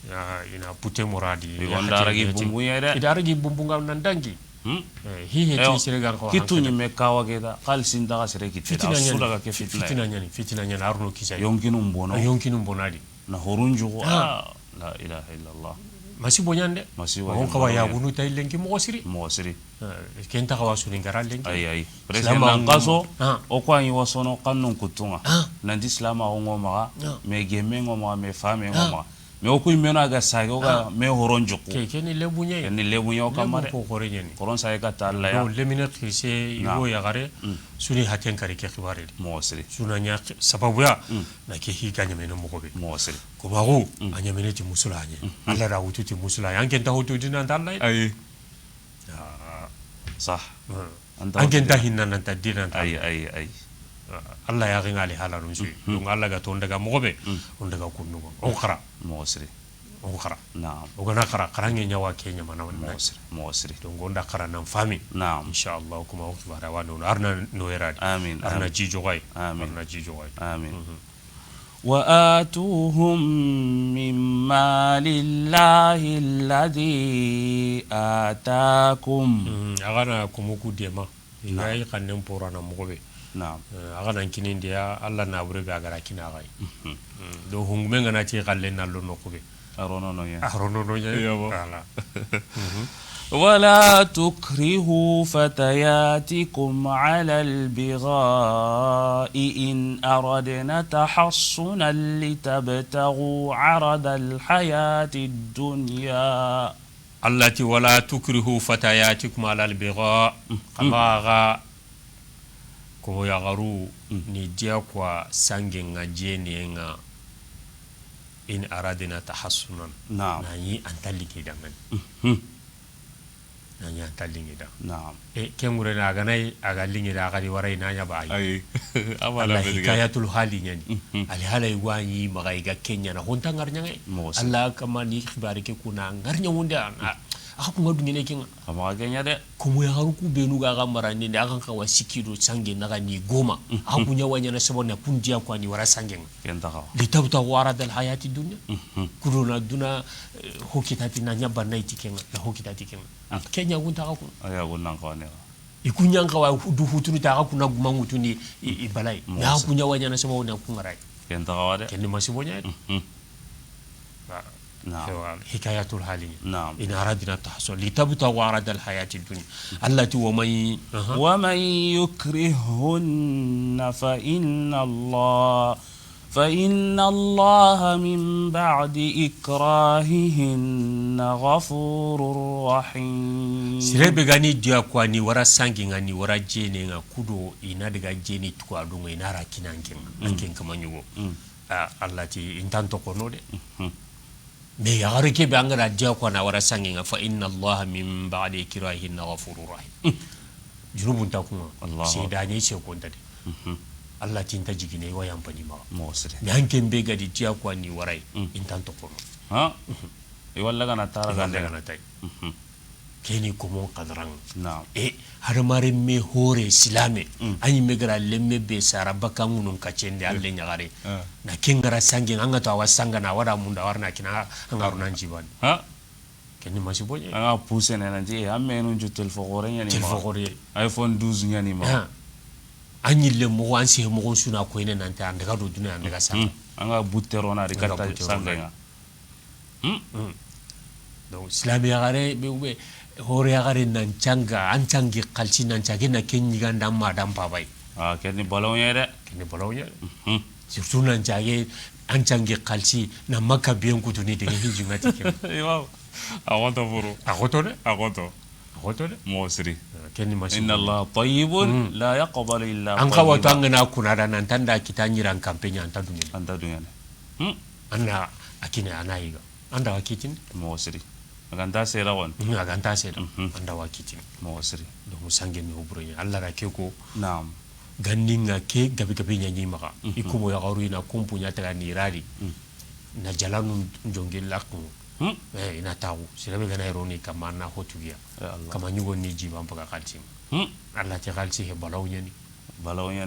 ya ina putte moradi wanda ragi bumbu yede ida ragi bumbu ngam nan dangi hi he ti sere ga ko kitu ni me kawa geda qal sin daga sere kitira sura ga ke fitina nyani arno kisa yonkinu mbono yonkinu mbonadi na horunju la ilaha illallah masi bonyande Masi on bonyande. kawa ya bunu tay lenki mo siri mosri kenta kawa suni ngara lenki ay Islama president kaso Ah. o kwa yi wasono kannun kutunga Ah. nan islama o ngoma Ah. me gemme ngoma me fame ngoma me o kuy mena ga sage o ga me horonju ku ke keni lebunye ni lebu yo kamare ko kore nyani koron sa ka ta Allah ya no lemina khise ibo ya gare suni haten kare ke khibare mosri suna nya sababu ya na ke hi ganya mena mo gobe mosri ko bago anya mena ti musulanye alla ra wutu ti musulanye anke ta hutu dinan dalla ay صح anke ta hinna nan ta dinan ay alla ya ga ngali hala no sui donc alla ga to ndaga mo gobe on daga kunnu on khara mosri on khara naam o gana khara kharange nyawa kenya mana wannan mosri donc on da khara nan fami naam inshallah kuma o bara wa no arna no eradi amin arna jijo gai Amin. arna jijo gai amin وآتوهم من مال الله الذي آتاكم agana kumuku dema ngai kannen porana mo gobe naam agana kinin dia alla na bure be agara kina gai do hungume ngana ti galle na lo no kobe arono no ya arono no ya Yabo. ala ولا تكرهوا فتياتكم على البغاء إن أردنا تحصنا لتبتغوا عرض الحياة الدنيا allati wala tukrihu fatayatikum ala albigha kamaga ko ya garu ni dia kwa sange nga jeni nga in aradina tahassunan naam na yi antalike dangan na yi antalike da naam kengure na ganai aga lingi da gari warai na nya ba ay Allah amala be hikayatul hali nyani ali halay gwani magay ga kenya na honta ngarnya ngai Mose. Allah kama ni khibari ke kuna ngarnya wunda aka kuma dungine kinga kama ganya de kuma ya haruku benu ga gamara ni da kan kawa sikido sange na ni goma aka kunya wanya na sabona kunjiya kwani wara sange kenta ka litabta warad al hayati dunya kuruna duna hokitati na nyaba na itikenga na hokitati kenga kenya gunta ka kun aya gunnan ko ne ikunyanga wa du hutuni ta ka kuna gumangutu ni ibalai Mose. ya kunya wanya na sabona kungarai kenta ka de kenni masibonya naam حكايات الحالية نعم. إن أردنا التحصل لتبتغوا عرض الحياة الدنيا التي ومن يكرهن فإن الله من بعد إكراههن غفور رحيم sirebe gani dia kwa ni wara sangi ngani wara jene nga kudo ina daga jeni tukwa dunga ina ra kinangen angen kamanyugo allati intanto kono de me yagare ke bangara dia kwa na wara sangi nga fa inna allaha min ba'di ikrahihinna ghafurur rahim junubun takuma Allah. sidanye ce ko ndade Allah tinta jigine wa yampani ma mosri mi hanken be gadi dia kwa ni warai intanto kono ha e walla gana tara gande gande kana tay keni ko mon kadran naam har mare me hore silame anyi me gara lemme be sara bakangunun kacende alle nyagare na kengara sange anga to wasanga na wada munda warna kina ngaru nanji ban ha keni masibonye anga pousse ne nanti amme no jutel fo gore nyani tel ma fogore iphone 12 nyani ma anyi le mo wansi mo suna ko ine nanta andaga do duna andaga sanga anga buttero na rikata buttero sangenga donc silame yagare be hore yagare nan changa an changi kalci nan chage na kenyi ganda ma dan babai kenni balawnya de kenni balawnya surtout nan jage an jange kalsi na makka biyan kutuni de hijunga tike wow agoto buru agoto de mosri kenni masu inna allah tayyibun la yaqbalu illa an ka wato an na kuna da nan tanda kitanyiran campaign anta dunya anna akine anayiga anda wakitin mosri aganta sera won aganta sera anda wakitin mosri do musange ni obronya allah ra keko naam ganninga ke gabi nyanyi maka ikumo ya garu ina kumpunya tega ni radi na jalanu njonge lakku ina tawu sirabe gana ironi kama na hotugia kama nyugo ni jiba mpaka kalsim Allah te kalsi he balawnya ni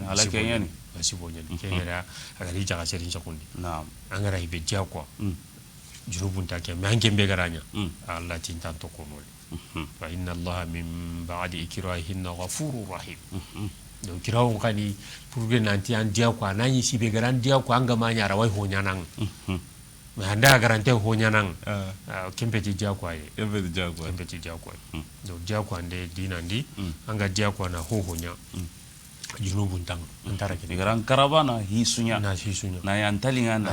ala kenya ni basibonya ni kera agari jaga serin sakundi naam angara ibe jakwa junubun take manke mbegaranya Allah tinta to konole fa inna Allah min ba'di ikrahihinna ghafurur rahim donc kirawo kani pour que nanti an dia ko nani sibe garan dia ko anga manya rawai honyanang ma anda garante honyanang kempeti dia ko ay kempeti dia ko donc dia ko ande dinandi anga dia ko na honya junubun tang antara ke garan karabana hisunya na yantalinganda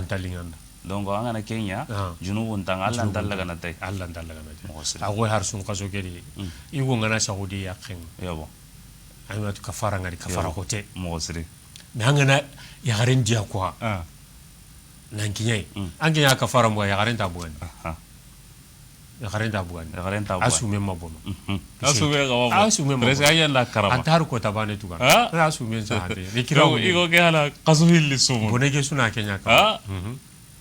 donc anga na Kenya junubun tang Allah ndallaga na tay ago har sun kaso kedi igo ngana saudi yakhen yabo aywa kafara ngari kafara hote mosri nangana ya garen dia kwa nankinyai anginya kafara mwa ya garen tabuan asume mabono asume presa ayan la karama antar ko tabane tuga asume sahate ikirawo igo ke hala kaso hilli sumu bonege suna kenya ka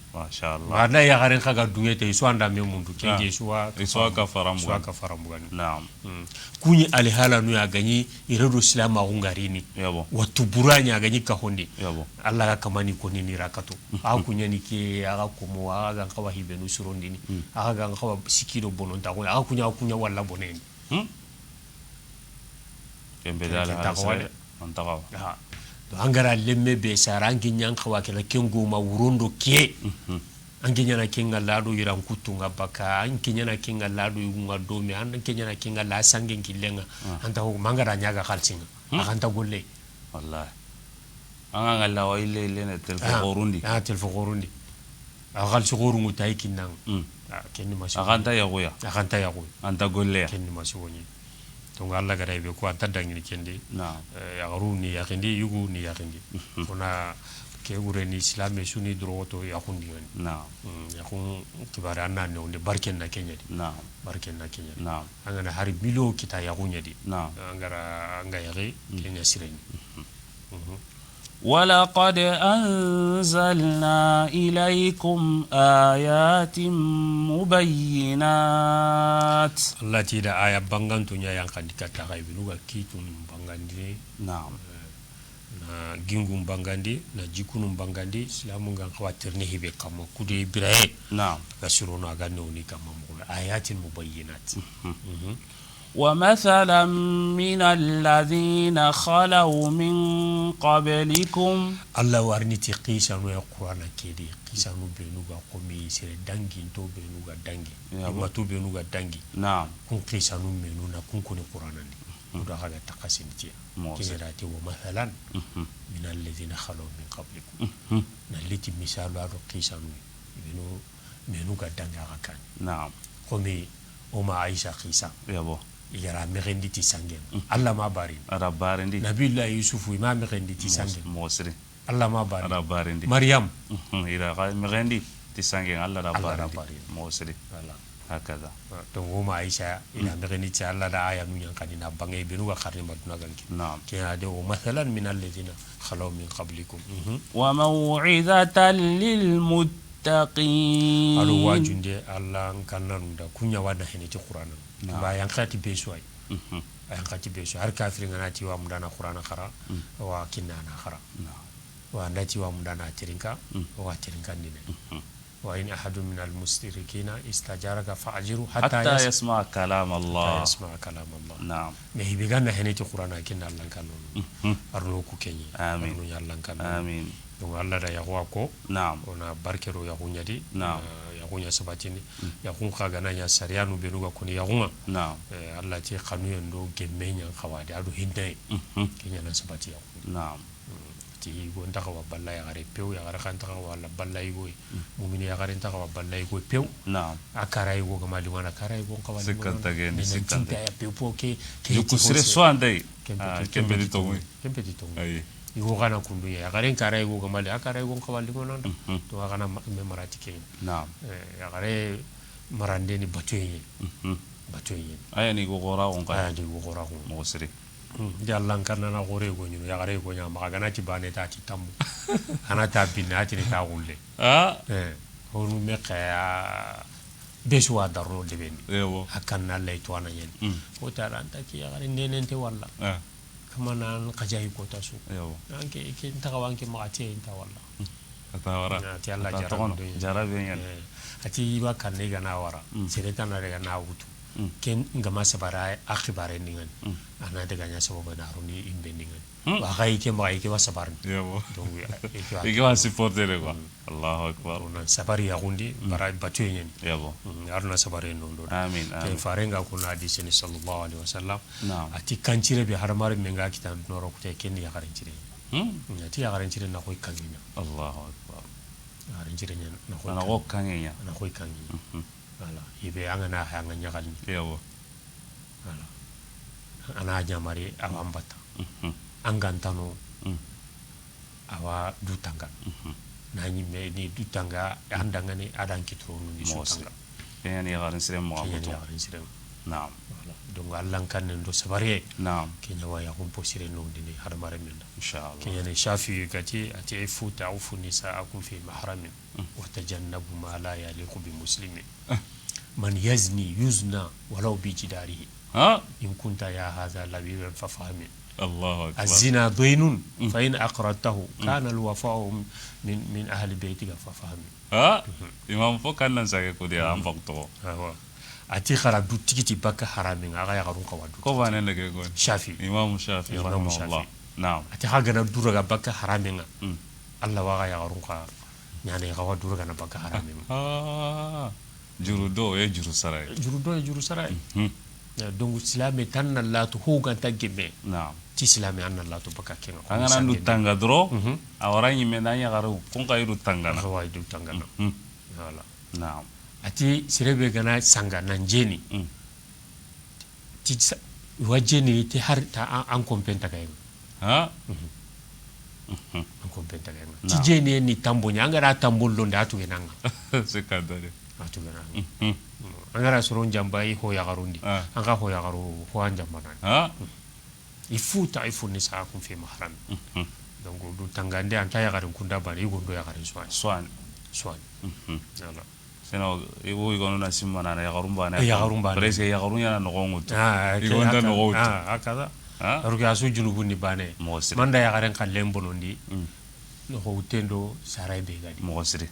mashallah ana ya garen kaga dungete so anda me mundu kenge suwa kafara mwa naam kunyi alihala nu ya ganyi iredo islama ungarini yabo watuburanya ganyi kahondi yabo Allah kamani ko ni rakato akunya ni ke aga komo aga kawa hibenu surondini aga kawa sikiro bononta ko akunya walla boneni kembedala antakawa do angara lemme be sarangi nyang kawa kala kengo ma wurondo ke anginya na kinga lado iran kutunga baka anginya na kinga lado yunga domi anginya na kinga la sangen kilenga anta ho mangara nyaga khalsinga akanta golle wallahi anga ngalla wa ile na telfo gorundi agal sugurungu tay kinang kenni masu akanta ya goya anta golle kenni masu woni to Allah gara be ko anta dangini kende ya garuni ya kendi yugu ni ya kendi ona ke ureni islam suni droto ya kundi ya kun kibara nan ne barken na Kenya angana hari bilo kita ya kunya di angara anga yari Kenya sireni ولقد أنزلنا إليكم آيات مبينات التي دا آية بانغان تنيا ينقل كتاغي بلوغا كيتون بانغاندي نعم na gingum bangandi na jikunum bangandi islamu ngan khawatirni hibe kama kudi birahe naam gasiruna ganne oni kama mugula ayatin mubayyinat ومثلا من الذين خلوا من قبلكم الله warniti qisanu ya qur'ana kedi qisanu benuga qomi sire dangi to benuga dangi ma to benuga dangi naam kun qisanu menuna kun kuni qur'ana ni muda haga takasinti كيراتي ومثلا من الذين خلوا من قبلكم نلتي مثال على قيسانو منو غدانغا كان نعم قومي وما عائشة قيسا يابو يرى مغندي تسانغين الله ما بارين ربارندي نبي الله يوسف ما مغندي تسانغين موسري الله ما بارين ربارندي مريم يرى مغندي تسانغين الله ربارندي موسري هكذا تو وما عائشة إلى مغني الله دا آية نيان كاننا بانغي بنو خارين مدنا غنكي نعم كي هذا مثلا من الذين خلوا من قبلكم وموعظة للمتقين ألو واجند الله كاننا ندا كنيا وانا هني القرآن با ينقاتي بيسواي ينقاتي بيسواي هر كافر غناتي وامدانا قرآن خرا وكنا انا خرا وانداتي وامدانا ترينكا واترينكا دين wa in ahadun min al-mustirikina istajaraka fa'ajiru hatta yasma kalam Allah na'am me hibiganda heneti qur'ana kinna Allah kanu arno ku kenyi amin arno yallan kanu amin donc Allah da yahuwa ko na'am ona barkero yahunyadi na'am yahunya sabatini yahun kagana ya sariyanu benuga kuni yahunga na'am Allah ti khanu yendo gemenya khawadi adu hindai kenya na sabati yahu na'am ti go ndaka wa balla ya gare pew ya gare kanta wa la balla yigo mu'mini ya gare ndaka wa balla yigo pew na'am akara yigo gama limana akara yigo kawali sikanta gene sikanta ya pew po ke kusire swandai kembe di tongu ayi yigo kana kundu ya gare kara yigo gama li akara yigo kawali limana to kana me marati ke na'am ya gare marande ni batoye aya ni go gora on aya ni go gora mo sire jallan kana na gore go nyino ya gare go nya ma gana ti bane ta ci tammu ana ta binna ti ni ta gulle honu me kaya besu wa darno de bendi ewo hakan na lay to ana yen o ta ran ta ki ya gare nenente walla kama nan kajai ko ta su ewo anke ke ta wanke ma ati ta walla ata wara ti Allah jarabe yan ati ba kan ne gana wara sire tan na na wutu ken ngama sabara akhibare ningan ana daga nya sababu na runi imbe ningan wa gai ke ma ke wasabar yabo donc ike wa supporter ko Allahu akbar ona sabari ya gundi bara batu yen yabo arna sabare no do amin ke farenga kuna hadisi ni sallallahu alaihi wasallam na'am ati kancire be harmar menga kitan noro ko te ken ya garancire ati ya garancire na koy kangina Allahu akbar garancire nya na ko kangenya na koy kangina wala ibe angana hanga nyagalni yabo wala ana jamari awambata angantano awa dutanga nani me ni dutanga andanga ni adan kitro ni sutanga yani garin sire mo abuto naam wala donc Allah kan ndo sabare naam kenya wa ya kumpo sire no dini harmare minna inshallah kenya ne shafi gati ati futa ufu nisaakum fi mahramin wa tajannabu ma la yaliqu bi muslimin man yazni yuzna walau bi jidarihi in kunta ya hadha labiban fa fahmi الله أكبر الزنا ضين فإن أقرته كان الوفاء من أهل بيتك ففهم إمام فوق كان نسأك كودي أم فوقته أتي خراب دو تيجي بك حرامين أغا يغرون كوادو كوفا نندك يقول شافي إمام الشافعي رحمه الله نعم أتي خاغنا دورا بك حرامين الله وغا يغرون كا يعني غوا دورا غنا بك حرامين جرودو يا جروسراي جرودو سراي donc silame tan Allah to huga tagime naam ti silame an Allah to baka kenga ko ngana ndu tanga dro awara nyime nanya garu kon kayru tanga na wa du tanga na wala naam ati sirebe gana sanga nanjeni ti wajeni ti har ta an kompenta kay an kompenta kay ti jeni ni tambo nyanga da tambullo ndatu genanga sekadare atu genanga angara soron jambai ho ya garundi anga ho ya garu ho anjambana ifuta ifuni sa kun fi mahram donc du tangande anta ya garin kunda bari gondo ya garin swan yalla seno iwo igono na simana na ya garumba na presque ya garunya na ngongut igonda ngongut akaza ruga su junubuni bane manda ya garin kallen bonondi no ho utendo sarai be gadi mo sire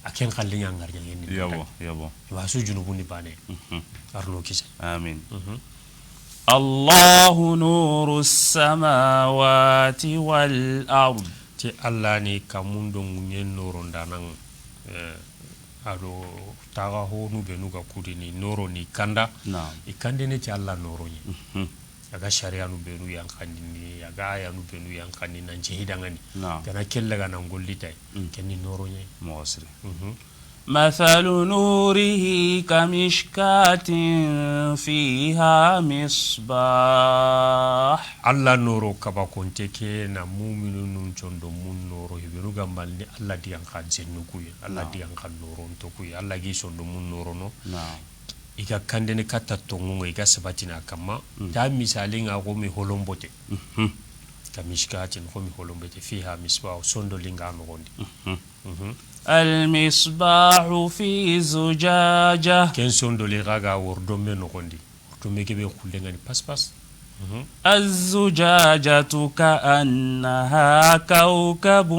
aken khalli nyangar nyen ni yabo wa su junubuni bane arno kisa amin Allahu nuru samawati wal ard ti Allah ni kamundo munyen noro ndanan ado taga ho nu benu ga kudini noro ni kanda ikande ne ti Allah noro ni aga sharia nu benu yang kandini aga aya nu benu yang kandini nan jehidangani kana kella ga nan gollita kenni noro ni mosri مثل نوره كمشكاة فيها مصباح الله نورو كبا كونتكي نا مؤمنون نچوندو مون نورو يبرو غمال ني الله ديان خان سنوكوي الله ديان خان نورو نتوكوي الله غي سوندو مون نورو نو iga kandene kata tongunga iga sabatina kama ta misali nga gomi holombote kamishkatin gomi holombote fiha misbah sondo linga ngondi المصباح في زجاجة كن sondo ligaga wordo meno gondi to mekebe khulengani pas الزجاجة كأنها كوكب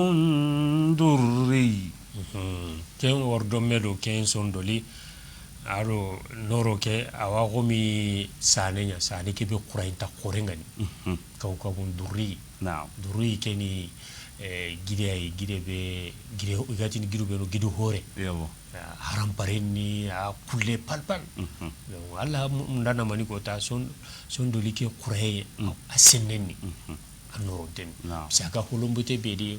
دري ken ordo medo ken sondoli aro noro ke awa gomi sanenya sane ke be qurainta qorengani kaw bun duri duri keni gide be gide igati ni gidu be no gidu hore yabo haram parenni a kulle palpal wala ndana mani ko ta sondoli ke quraye asenneni anoro den saka holombote be di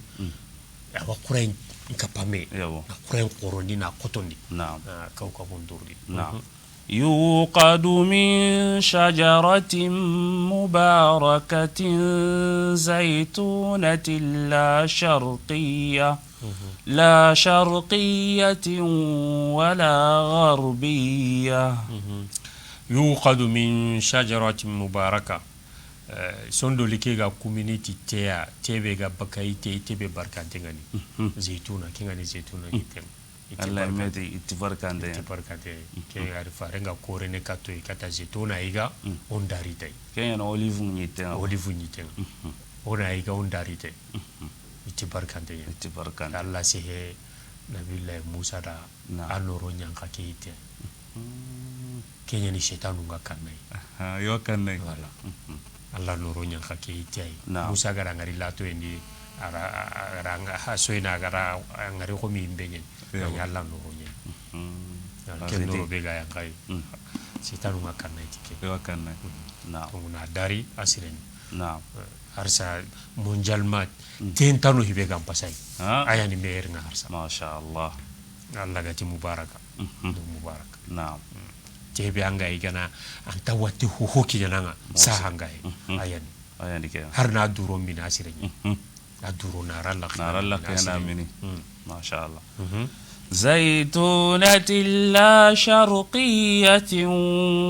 awa qurain kapame na qurain qorondi na kotondi kaw bun duri يوقد من شجرة مباركة زيتونة لا شرقية ولا غربية يوقد من شجرة مباركة sondo likega community tebe bakai tebe barkantengani zeytuna kingani zeytuna kitem Allah meti itibarkante ke ari farenga korene kato ikata zeytuna iga ondarite kenya olive nyite ona iga ondarite itibarkante Allah sehe nabillahi Musa da anoro nyanka keite kenya ni shetanu ngakanai yo kanai wala Allah noro nyanka keite Musa gara ngari lato endi aranga hasoina gara ngari ko mi mbenye ya Allah noro nyen ken noro bega yang kai sitanu ngakanai tike yo kanai nguna dari asiren harsa mondialement tentano hibega pasai ayani meher nga harsa masha Allah Allah gati mubaraka tebe anga igana anta wati hoki jananga sa hanga ayani ke harna duro min asireni aduro naralla kana mini masha Allah زيتونة لا شرقية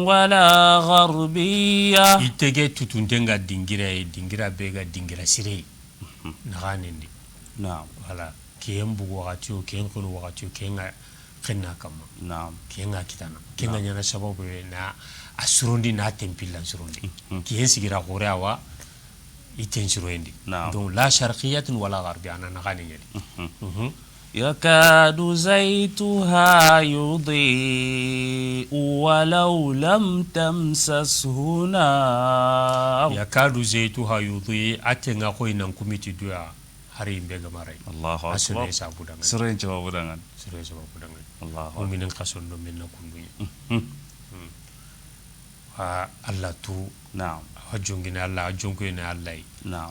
ولا غربية itege tutundenga dingira bega dingira sire naganindi wala kiyembu wakati o kiyenkunu wakati o kiyenga khenna kama kiyenga kitana kiyenga nyana sababu na asurundi na tempila surundi kiyensi gira gore awa itensurundi donc la sharqiyatun wala gharbiyana nagani yali يكاد زيتها يضيء ولو لم تمسسه نار يكاد زيتها يضيء أتنغا خوينا كوميتي دوا هاري مبيغا ماراي الله أكبر أسنى سابودان سرين جوابودان الله ومن قصر من كندوية الله تو hajjongina Allah hajjongina Allah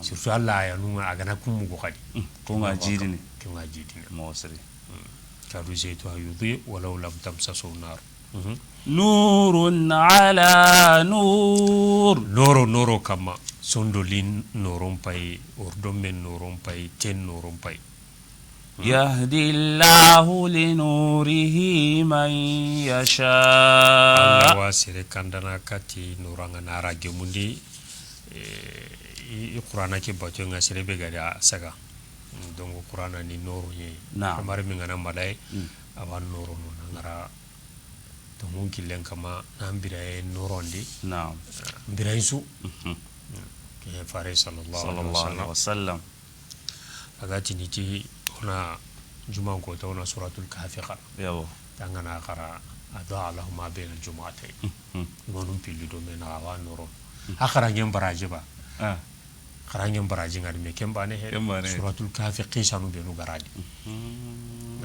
surtout Allah ya numa agana kumu ko kadi kunga jidini mosri kadu zeytu ayudi walau lam tamsasu nar nurun ala nur noro kama sondolin noron pay ordom men noron pay ten noron pay يهدي الله لنوره من يشاء الله واسره كندنا كاتي نورanga nara gemundi qur'ana ke bato nga sere be gada saga donc qur'ana ni noro ye amare mi ngana malay awan noro no ngara to mun kilen kama nambira e norondi mbira isu ke fare sallallahu alaihi wasallam agati niti ona juman ko tawna suratul kahfi khara yabo tangana khara adha allahumma bayna jumu'atay ngonum pilli do mena awa noro akhara ngem baraje ba khara ngem baraje ngadi me kembane he suratul kahfi qisanu be no garadi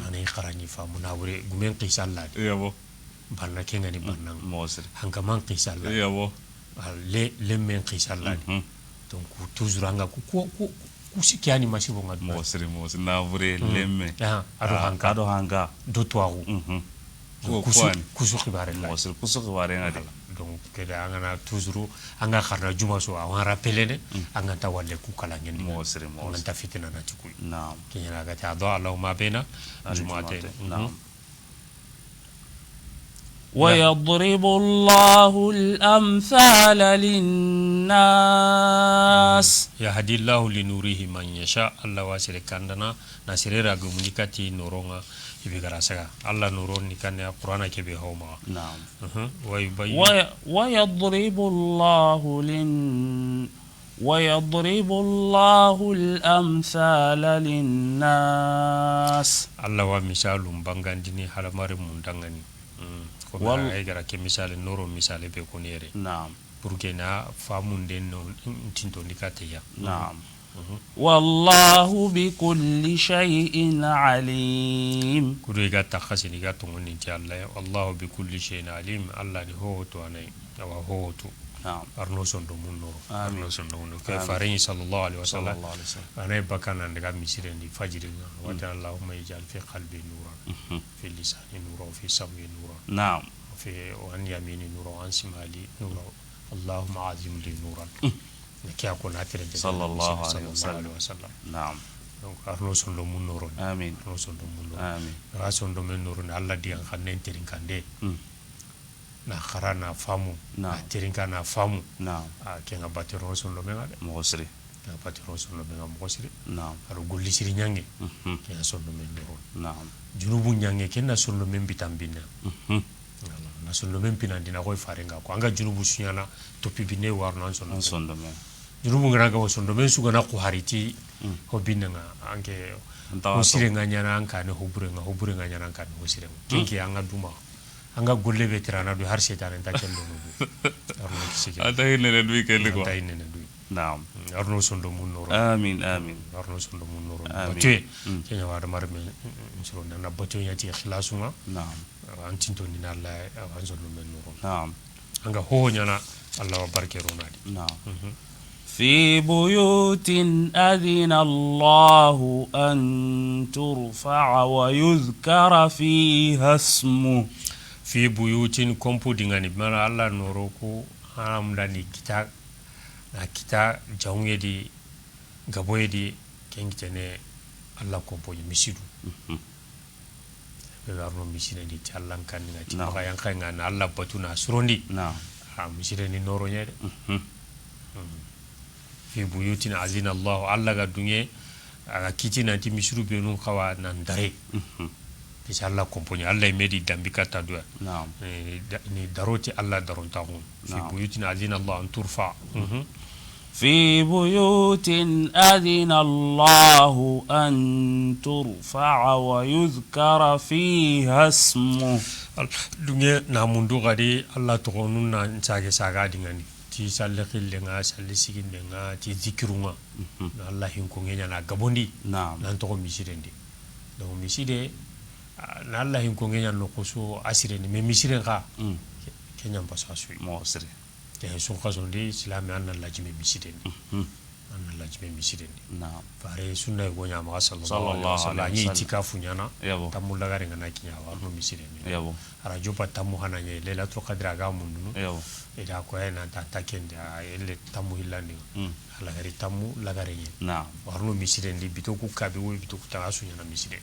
nani khara ni fa munawre gumen qisalla yabo banna kengani banna mosri hankaman qisalla yabo le men qisalla donc toujours anga ku kusikiani masibo ngadu mosri na vure lemme ado hanga do twaru kusu khibare la mosri kusu khibare ngadi donc keda ngana toujours anga kharna juma so awan rappelene anga tawalle ku kala ngendi mosri anga fitina na chukui naam kinyana gati ado allahumma baina jumu'atayn naam ويضرب الله الأمثال للناس يهدي الله لنوره من يشاء الله واسر كندنا ناسر راغو منيكاتي نورونغا يبيغراسا الله نورون نيكان القران كبي هوما ويضرب الله ويضرب الله الأمثال للناس الله ومثال بانغانديني حلمار مندانغاني كما ايغرا كمثال نورو مثال بكونيري نعم بركنا فاموندين تينتو نيكاتيا نعم والله بكل شيء عليم كوريغا تخاسيني غاتونغوني انت الله والله بكل شيء عليم الله هو تو اني هو تو نعم أرنو سندو منو أرنو سندو منو كفارين صلى الله عليه وسلم أنا بكان عندك مسيرين دي فجرنا وجعل اللهم يجعل في قلبي نورا في لساني نورا وفي سمعي نورا نعم في وعن يميني نورا وعن شمالي نورا اللهم عظم لي نورا كي أكون أترى صلى الله عليه وسلم نعم أرنو سندو منو آمين أرنو سندو منو آمين راسندو منو الله دي أنخنين ترين كندي na kharana famu na tirinka na famu na kenga batiro son lo menga de mosri na batiro son lo menga mosri na aru golli siri nyange kenga son lo men do na junubu nyange kenna son lo men bitambina na son lo men pinandina koy farenga ko anga junubu sunyana topi bine warno son lo men junubu ngara ga son lo men suga na ko hariti ho binanga anke mosire nganya na anka ne hobure nganya na anka mosire kinki anga duma anga golle veterana du har setane ta kello no arno kisike ata hinne du kelli ko ata hinne du naam arno sondo mun noro amin amin arno sondo mun noro bate kenya wada marme insuro na bate yati ikhlasunga naam antinto ni nalla anzo no men noro naam anga ho nyana allah wa barke ronadi naam في بيوت أذن الله أن ترفع ويذكر فيها اسمه في بيوت كومبو ديغاني مانا الله نوروكو ام داني كتا na kita jaunge di gaboye di kengitene Allah kompo misidu be garno misine di tallan kan ngati maka yang kay ngana Allah batuna surondi na misire ni noro nyede fi buyutin azina Allah Allah ga dunye aga kiti nanti misiru be nun khawa nan dare bisa Allah komponya Allah medi dambika tadwa naam ni daroti Allah daron tagun fi buyutin azina Allah an turfa في بيوت أذن الله أن ترفع ويذكر فيها اسمه دنيا نامندو غادي الله تغنون نساجي ساغا ديغاني تي سالخيل لنا سالسيكين لنا تي ذكرنا الله ينكون ينا غبوندي نعم نانتو ميسيرندي دو ميسيدي na Allah hin ko ngenya no ko so asire ni me misire nga kenya mpasa sui mo asire te so ko so ndi islam an Allah jime misire ni an Allah jime misire ni na fare sunna go nya ma sallallahu alaihi wasallam ni itikafu nyana tamu lagare ngana kinya wa no misire ni yabo ara jopa tamu hana nye lela to kadra ga mundu yabo ida ko ena ta takende ele tamu hilani ala gari tamu lagare nye na warno misire ndi bitoku kabe wo bitoku ta asunya na misire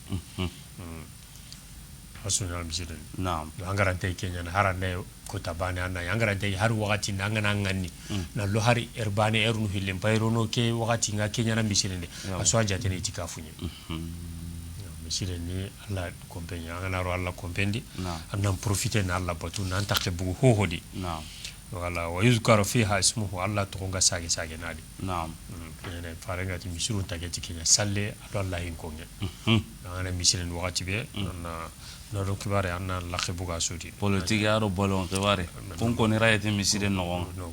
asunal misiden naam angarante kenya na harane ko tabane anna angarante har wakati nangana ngani na lo hari erbane ernu hilim bayrono ke wakati nga kenya na misiden aswa jatene itikafunye misiden ni alla kompenya ngana ro alla kompendi anna profiter na alla batu nan takte bu hohodi naam wala wa yuzkaru fiha ismuhu alla to nga sage nadi naam ne farenga ti misirun tageti kenya salle ado alla hin konge ngana misiden wakati be na do kibare anna la khibuga sudi politique yaro bolon kibare kun ko ni rayete misire no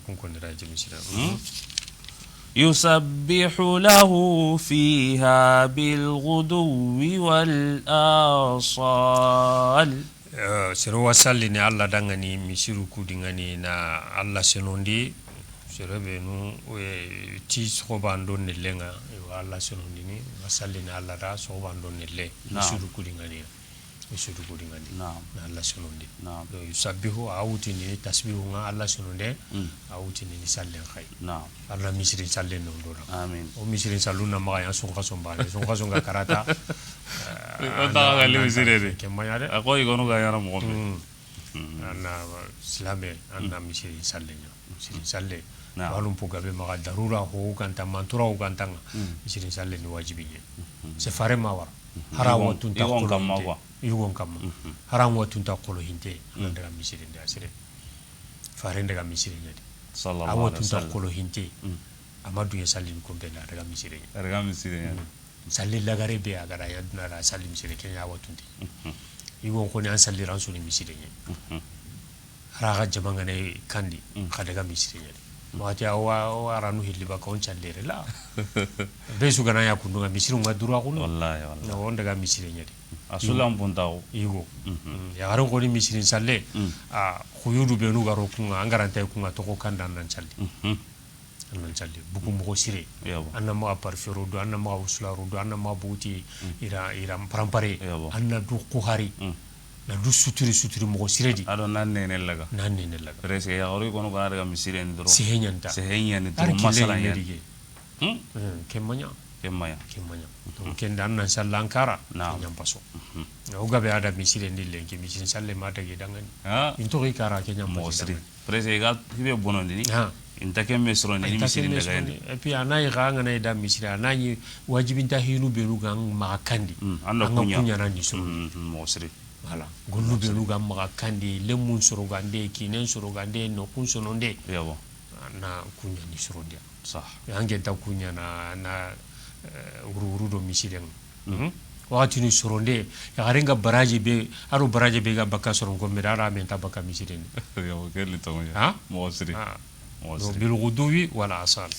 kun ko ni rayete misire يسبح له فيها بالغدو والآصال sero wasalli ni alla dangani misiru kudingani na alla senondi serebe nu we ti sobando ne lenga alla senondi ni wasalli ni alla da sobando ne le misiru kudingani misiru kudingani na alla senondi na yusabbihu awuti ni tasbihu nga alla senonde awuti ni sallen khay na alla misiri sallen no do amin o misiri saluna ma ya sun khasom ba sun khasum ga karata ta ga le misiri de ke mayade akoy gonu ga yana mo anna islame anna misiri sallen misiri salle walum pugabe ma darura ho kanta mantura ho kanta misiri sallen ni wajibi se fare ma war harawo tunta ko yugon kamma haram watun ta qolo hinte daga misiri nda asire fare daga misiri nyadi sallallahu alaihi wasallam watun ta qolo hinte amadu ya sallin ko be na daga misire salli lagare be aga da ya duna da salli misire kenya watunti iwo ko ne an salli ransu ni misire ne raga jabanga ne kandi ka daga misire ne mati awa aranu hilliba ko on challere la be su gana ya kundu misire ngaduru akunu wallahi on daga misire ne asulam puntaw iwo ya garo ko ni misire salle a khuyudu be nu garo kunga angaranta kunga to ko kanda nan challi nan challi buku mo sire anna ma parfero do anna ma uslaro do anna ma buti ira parampare anna du kuhari na du suturi mo sire di ado nan ne laga presque ya garo ko no gana daga misire ni dro sehenyanta dro masala yan kemanya to kenda nan sallankara nyam paso o gabe ada misire ni lenke misire salle ma dage dangani into kara kenya mo sire presque ga hibe bonondi ni inta ke mesro ni misiri daga yandi et puis anay ga ngana da misiri anay wajibinta hinu benu gang makandi anda kunya na ni so mo siri wala gollu benu gang makandi lemun soro gande kinen soro gande no kun sono nde yabo na kunya ni soro dia sah yange ta kunya na uru do misiri wakati ni soro nde ya garenga baraji be aro baraji be ga baka soro ngomira ra menta baka misiri yabo kelli to mo siri بالغدو والعصال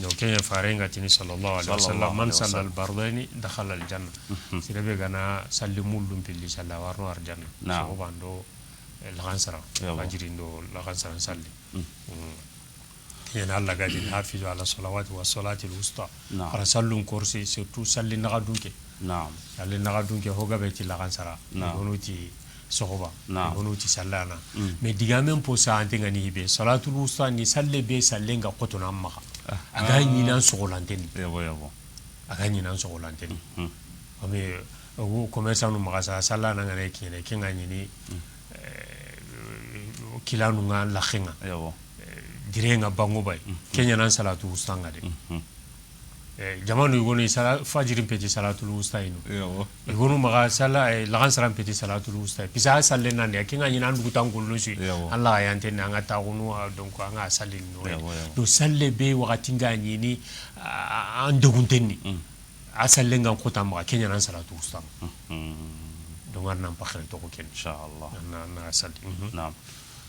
لو كان فارنغا تني صلى الله عليه وسلم من صلى البردين دخل الجنه سيربي غنا سلموا لهم باللي صلى وارنو الجنه سو باندو الغنسرا فاجريندو الغنسرا صلي يعني الله قال الحافظ على الصلوات والصلاه الوسطى رسلون كرسي سيرتو صلي نغدونك نعم صلي نغدونك هو غبيتي الغنسرا غنوتي sohoba wono ti sallana me digamen po sa antenga ni be salatul wusta ni salle be sallenga qotona amma aga ni nan sogolanteni yabo aga ni nan sogolanteni ame o commerçant no magasa sallana ngane kine kinga ni kilanu nga la khinga yabo direnga bango bay kenya nan salatul wusta ngade jamanu yugoni sala fajirin peti salatul wusta ino yugonu maga sala lagan salam peti salatul wusta pisa salle nan ya kinga nyina ndu tangulu shi Allah ya antene anga tagunu donc anga salin no do salle be wakati ngani ni anduguntenni asalle ngan kota maga kenya nan salatul wusta donc arna pakhre to ko ken inshallah na salli naam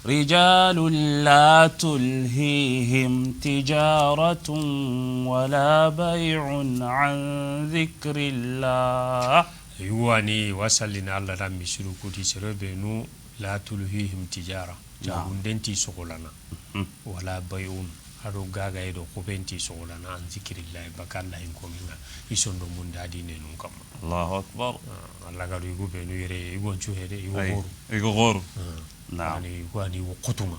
رجال لا تلهيهم تجارة ولا بيع عن ذكر الله يواني وصلنا على رمي سلوكو دي سربنو لا تلهيهم تجارة جاون دنتي سغلنا ولا بيع هادو غاغا يدو كوبنتي سغلنا عن ذكر الله بكان الله ينكمنا يسوندو من دادي نينو كما الله أكبر الله قالوا يقول بينو يري يقول شو هيري يقول غور نعم يعني وقتما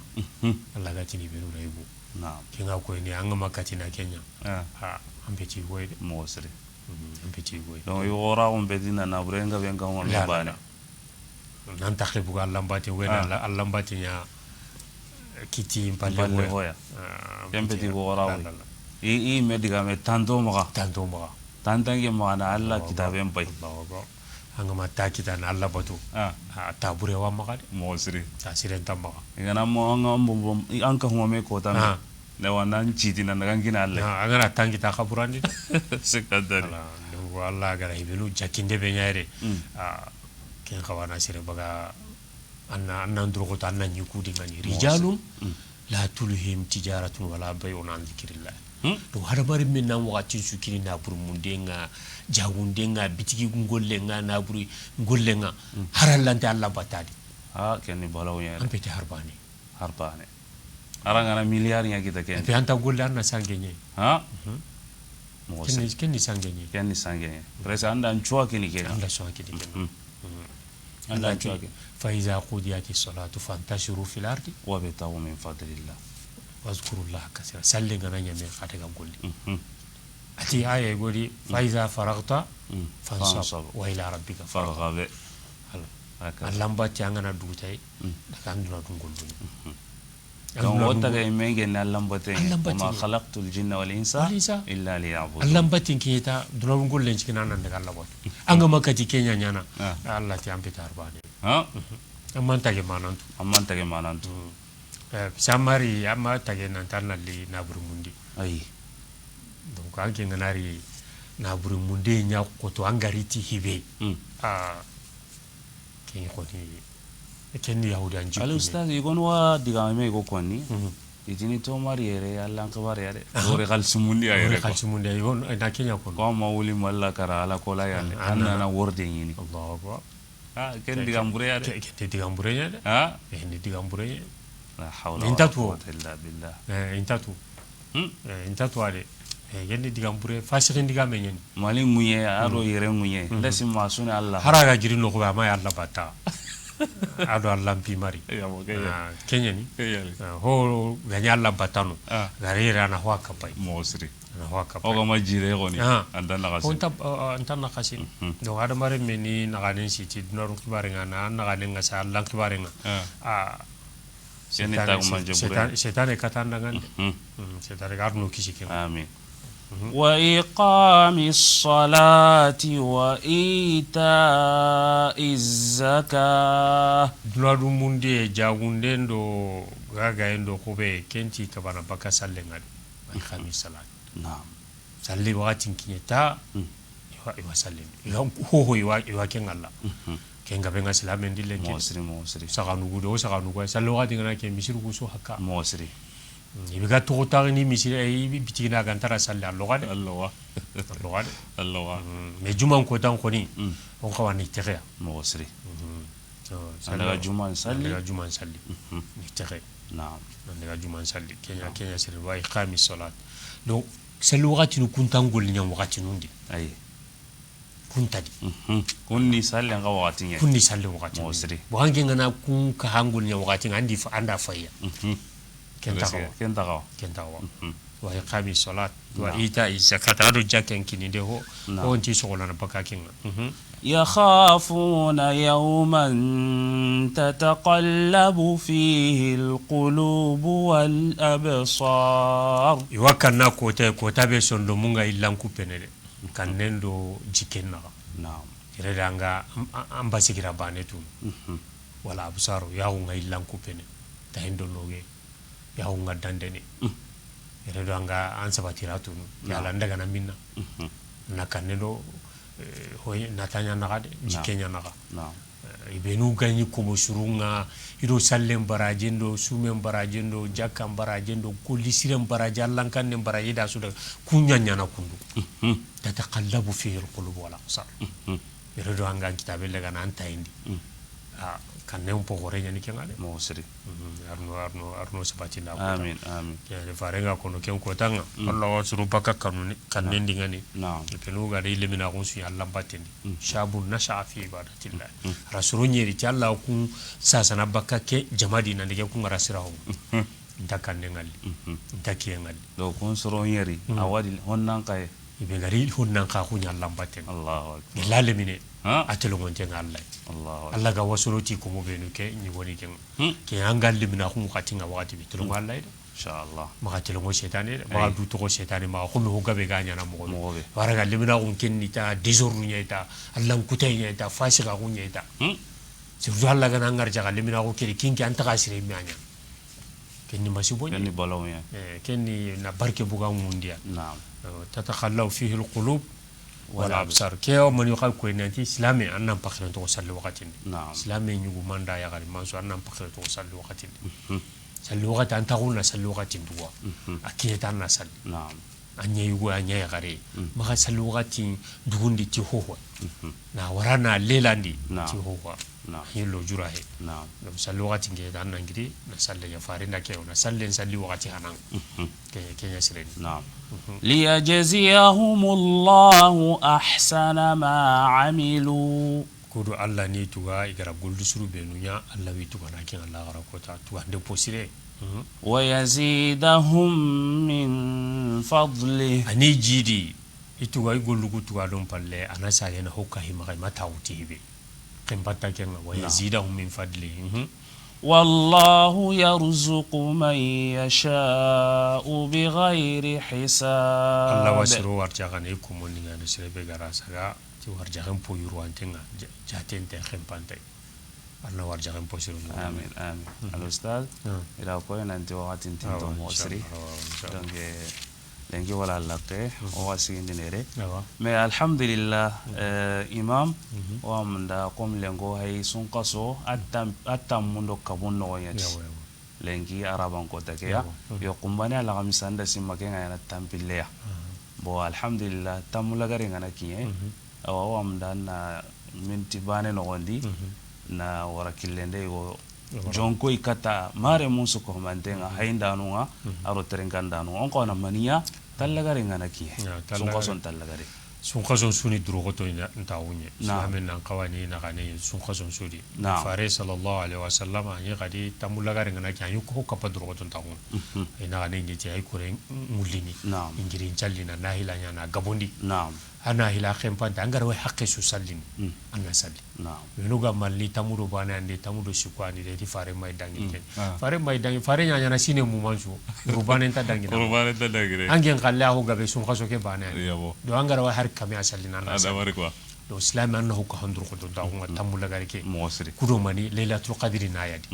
الله قاتني بينو ريبو نعم كنا كوني أنغما كاتنا كينيا أمبتي ويد موسري أمبتي ويد لو يغورا بدينا نابرينغا بينغا ولا بانا ننتخب بقى اللمباتي وين اللمباتي يا كيتي مبالي ويا يمبتي غورا إي مديكا متاندو مغا تانتانجي مغانا الله كتابين باي angama takita na Allah batu tabure wa magade mosri tasire tamma ngana mo ngam anka huma me ko tan ne wanan chiti nan ngina Allah angana tangita khaburandi sekadari ngo Allah gara ibelu jakinde be nyaare ken khawana sire baga anna ndro ko tan nan yukudi ngani rijalun la tulhim tijaratun wala bay'un an dhikrillah to har bari min nan wakati sukiri na buru mundenga jagundenga bitigi ngollenga na buru ngollenga harallante Allah batadi kenni balaw ya an pete harbani aranga na miliyar nya kita ken pe anta gollan na sangenye mo kenni sangenye presa anda nchwa kini ken anda so kini ken anda nchwa ken fa iza qudiyati salatu fantashiru fil ardi wa bitawu min fadlillah واذكروا الله كثيرا سلنا نيا من خاتك قولي اتي ايه يقولي فاذا فرغت فانصب والى ربك فرغب اللمبات يانغنا دوتاي دكاندنا دونغول كان وقتك يمين اللمبات وما خلقت الجن والانس الا ليعبدون اللمبات كيتا دونغول لنجكنا نندك اللمبات انغا مكاتي كينيا نانا الله تي امبي تارباني امانتا كي مانانتو samari amma tage nan tanna li nabru mundi ay donc anke nganari na buri munde nya koto angariti hibe ken koni ken yahudi anji al ustaz igon wa diga me go konni itini to mariere Allah kabar yare dore kalsumundi ayere kalsumundi igon na kenya kono ko ma wuli malla kara ala ko la yande anna na worde yini Allahu akbar ken diga mbure yare ken diga mbure yare ni diga mbure la hawla wala quwwata illa billah intatu ale yende diga mbure fasikin diga menyen mali munye aro yere munye ndasi masune Allah haraga jiri no ko ba ma Allah bata ado Allah mpi mari kenya ni ho ganya Allah batano garira na hwa kapai mosri na hwa kapai oga majire goni andana kasi onta antana kasi do ada mare meni na ganen siti dinaru kibare ngana na ganen ngasa Allah kibare nga setan katanda ngande setan garno kishike amin وإقام الصلاة وإيتاء الزكاة دلادو موندي جاغوندن دو غاغاين دو خوبي كنتي كبانا بكا سالنغال إقام الصلاة نعم سالي وقتين كنيتا يوا سالين هو يوا كين الله كين غبنغا سلامن دي لنجي موسري سغانوغو دو سغانوغو سالو وقتين غنا كين ميسيرو كوسو حكا موسري ibiga togotagini misiri bitigina gantara salli allogade Allah me juman ko tan koni on kawani tere موسري daga juman salli ni tere نعم daga juman salli kenya sir wa iqami salat donc c'est le waqti nu kuntangol nyam waqti nundi ay kuntadi kunni salli nga waqti ngi kunni salli waqti موسري bo hange ngana kun ka hangol nyam waqti andi fa anda faya كنتاغا وإقام الصلاة وإيتاء الزكاة هذا جاكن كني ده هو أنتي شغلنا بكاكين يخافون يوما تتقلب فيه القلوب والأبصار يوكلنا كوتا بيسون لمونغا إلانكو بنير كنندو جيكنا نعم يردانغا أمباسيكرا بانيتون ولا أبصار ياونغا إلانكو بنير تهندو نوغي yaunga dandene redo anga ansabatira tunu yala ndaga na minna nakanendo hoy natanya nakade jikenya naka ibenu ganyi ko surunga ido sallem barajendo sumem barajendo jakam barajendo kulisirem barajallan kanne baraje da su da kunyanya na kundu tataqallabu fihi alqulub wal absar redo anga kitabe lega nan tayindi kanne un po gore nyani kengade موسري arno sabati na amin ya le farenga kono ken ko tanga Allah wa suru baka kanuni kanne ndingani na'am pelu ga de lemina ko su Allah batendi shabun nasha fi ibadatillah rasulu nyeri ti Allah ku sasana baka ke jamadi na ndike ku ngarasira ho ndakanne ngali ndakiye ngali do kun soro nyeri awadi honnan kay ibe gari honnan ka ku nya Allah batendi Allahu akbar la lemine atelo ngonte Allah Allah ga wasuloti ko mo benu ke ni woni ken ke angal limina ko wakati nga wakati bitelo Allah inshallah ma telo mo shetane ma du to shetane ma ko mo gabe ganya na mo wara ga limina ko ken ni ta désordre nyeta Allah kutay nyeta fasika ko nyeta se Allah ga ngar jaga limina ko ke kinki anta ka sire mi anya ken ni masibo ken ni balaw ya ken ni na barke buga mundia na'am tatakhallaw fihi alqulub wala absar keo man yoka ko nanti islami annam pakhre to salli waqtin islami nyugo manda ya gari manso annam pakhre to salli waqtin salli waqti anta qulna salli waqtin duwa akiyata na salli na'am anya yugo anya ya gari maka salli waqti dugundi ti hoho na warana lelandi ti hoho yelo jurahe na'am salli waqti nge dan ngiri na salli ya farinda keo na salli waqti hanan kenya sireni na'am ليجزيهم الله أحسن ما عملوا كودو الله ني توغا إغرا غولد سرو بينويا الله وي توغا ناكين الله غرا كوتا توغا دي بوسيري ويزيدهم من فضله أني جيدي إتوغا يغولو توغا دون بالله أنا سالينا هوكا هيما ما تاوتي بي كمباتا كينا ويزيدهم من فضله والله يرزق من يشاء بغير حساب الله وسرو ورجعنا يكون من نسير بجراسها تورجعهم بيرو أنتنا جاتين تخم بانتي الله ورجعهم بيرو آمين الأستاذ إذا كنا أنت وقت أنت موسري lengi wala laqe o wasindi nere mais alhamdulillah imam wa munda kom lengo hay sun qaso atam mundo kabun no yati lengi araban ko take ya yo kumbani ala kamisanda simake ngana tampille ya bo alhamdulillah tamula gari ngana kiye awa munda na minti bane no gondi na warakillende go jonko ikata mare musu ko mantenga haindanu nga aro terenkandanu on ko na maniya tallagare ngana kiye sun qason tallagare sun qason suni durogoto ina ntawunye sahamen nan qawani na gane sun qason sudi fare sallallahu alaihi wasallam ani gadi tamulagare ngana kiye ko kapa durogoto ntawun ina gane ngi ay kore mulini ingiri challina nahila nyana gabondi ana hila khempa dangar wa haqqi su sallin anna salli menuga malli tamuro bana ande tamuro shikwani de fare mai dangi fare mai dangi fare nya na sine mu manju rubane ta dangi angen qalla ho gabe sun khaso ke bana do angar wa har kami asallina na ada ko do islam annahu ka handur ko do dawo tamula garike mosri kudo mani lailatul qadri na yadi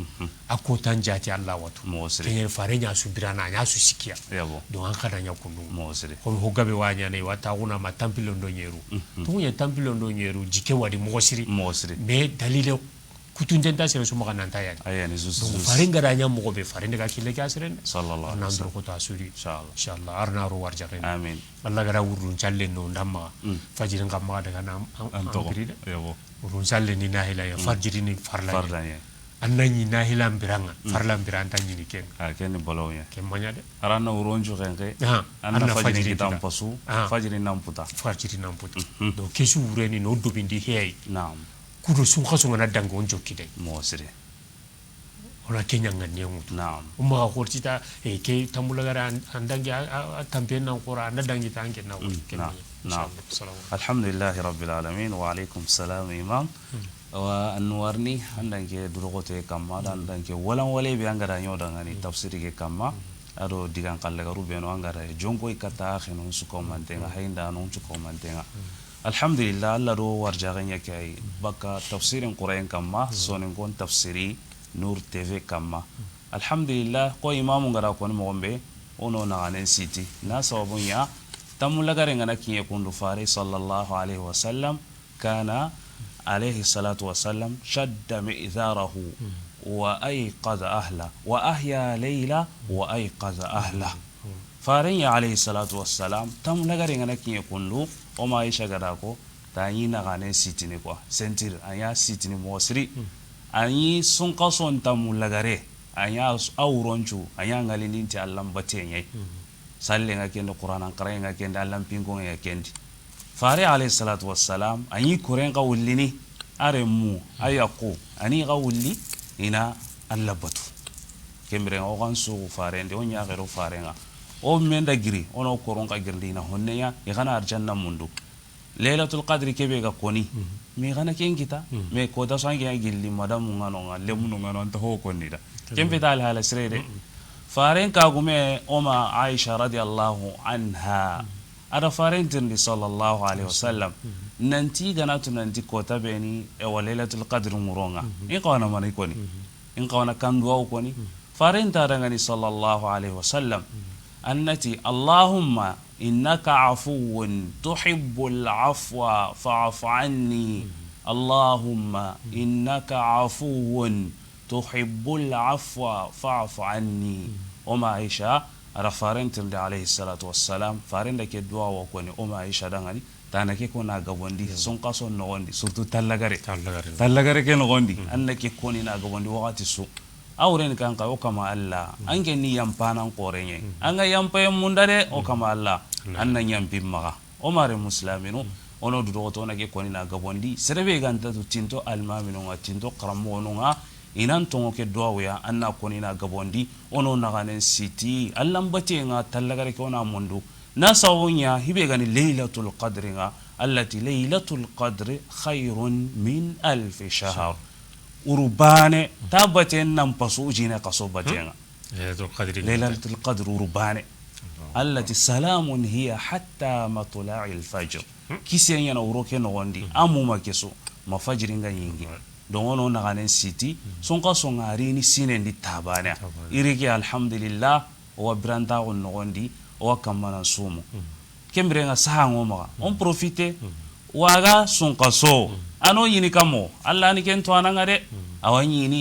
akko tanjati allah watu mosri ke fare nya su birana nya su sikia do an kada nya kundu mosri ko ho gabe wanya ne wata una ma tampilo ndo nyeru to nya tampilo ndo nyeru jike wadi mosri me dalile kutunjenta sere so magana ntaya ayani zuzu fare ngara nya mo be fare ndaga kile ka sere sallallahu alaihi wasallam ko ta suri inshallah arna ro warja amin Allah gara urun challe no ndamma fajirin kamma daga na ampirida yabo urun challe ni nahila ya fajirin farla ya annani nahila mbiranga farla mbiranta ni ken ken bolonya ken manya de arana uronju kenke anna fajirin tampasu fajirin namputa do kesu ureni no dobindi hey naam kudo sun khaso ngana dango on jokkide mosire ona kenya ngane mutu naam umma khortita ke tambula gara andangi tampen nan qura andangi tanke na naam alhamdulillah rabbil alamin wa alaikum salam imam wa anwarni andangi durogote kamma andangi walan wale be angara nyoda ngani tafsiri ke kamma ado digan kalle garu be no angara jongo ikata khino suko mantenga hainda non suko mantenga alhamdulillah alla do warjaganya kay baka tafsirin qur'an kamma sonin kon tafsiri nur tv kamma alhamdulillah ko imamu ngara ko mo gombe ono na ganen siti na sababunya tamulagare ngana kiye kundu fare sallallahu alaihi wasallam kana alaihi salatu wasallam shadda mi'zarahu wa ayqadha ahla wa ahya layla wa ayqadha ahla fare ya alaihi salatu wassalam tamulagare ngana kiye kundu o ma aisha gada ko ta yi na ganen siti ne kwa sentir anya siti ne mosri anyi sun kason tamulagare anya auronchu anya ngalini ti allam batenye salle nga kende qur'an qara nga kende allam pingo nga kende fare alayhi salatu wassalam anyi kuren ka wullini are mu ayaqu ani ga wulli ina allabatu kembre o gansu fare nde onya gero fare nga o menda giri ono koron ka girdi na honneya e gana arjanna mundu lailatul qadri kebe ga koni me gana ken kita me ko da sangi ya gilli madam ngano ngalle mun ngano anta ho konni da kembe dal hala srede faren ka gume oma aisha radiyallahu anha ada faren tindi sallallahu alaihi wasallam nanti gana tunanti ko tabeni e lailatul qadri muronga in qawna mani koni in qawna kan duwa koni faren ta dangani sallallahu alaihi wasallam annati allahumma innaka afuwun tuhibbul afwa fa'fu anni allahumma innaka afuwun tuhibbul afwa fa'fu anni oma aisha ara farentin da alayhi salatu wassalam faren da ke duwa wa kone oma aisha dangani tanake ko na gabondi sun kaso no gondi surtout tallagare ke no gondi annake koni na gabondi wakati su awren kan ka o kama Allah ange ni yampanan qorenye anga yampaye mundare o kama Allah annan yampim maga o mare musliminu ono du to na ke koni na gabondi serebe ganta tu tinto almaminu nga tinto qaramo no nga inan tongo ke doya anna koni na gabondi ono na ganen siti Allah mbate nga tallagare ko na mundu na sawunya hibe gani lailatul qadri nga allati lailatul qadri khairun min alf shahr urubane tabaten nam pasu jina kaso batenga lailatul qadr urubane allati salamun hiya hatta matla'il fajr kisenya na uroke no wondi amuma keso mafajiri nganyingi dongono na ganen siti son kaso ngari ni sine ndi tabana irike alhamdulillah wa branda on no wondi o kamana sumu kembre nga sahango maga on profite waga sun kaso ano yini kamo alla ni ken to ananga de awani ni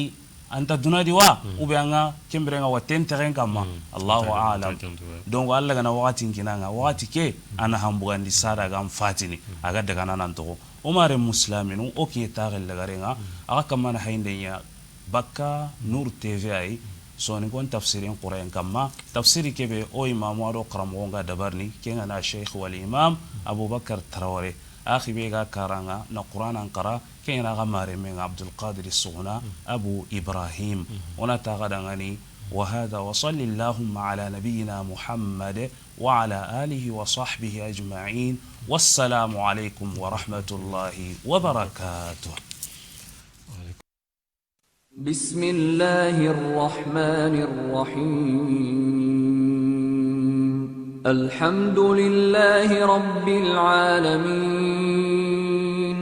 anta dunadi wa ube anga kembre nga waten teren kama Allahu a'lam donc alla gana wakati kinanga wakati ke ana hambugandi sada gam fatini aga daga nan to umare musliminu o ki tagel lagarenga aga kamana hayndenya bakka nur tv ay soni kon tafsirin qur'an kama tafsiri kebe o imamu ado qaramonga dabarni kenga na sheikh wal imam abubakar tarawore akhi bega karanga na qur'an anqara kenga ga mare men abdul qadir as-sughna abu ibrahim ona tagadangani وهذا وصلى اللهم على نبينا محمد وعلى آله وصحبه أجمعين والسلام عليكم ورحمة الله وبركاته. بسم الله الرحمن الرحيم الحمد لله رب العالمين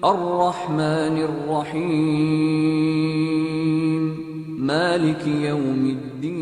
الرحمن الرحيم مالك يوم الدين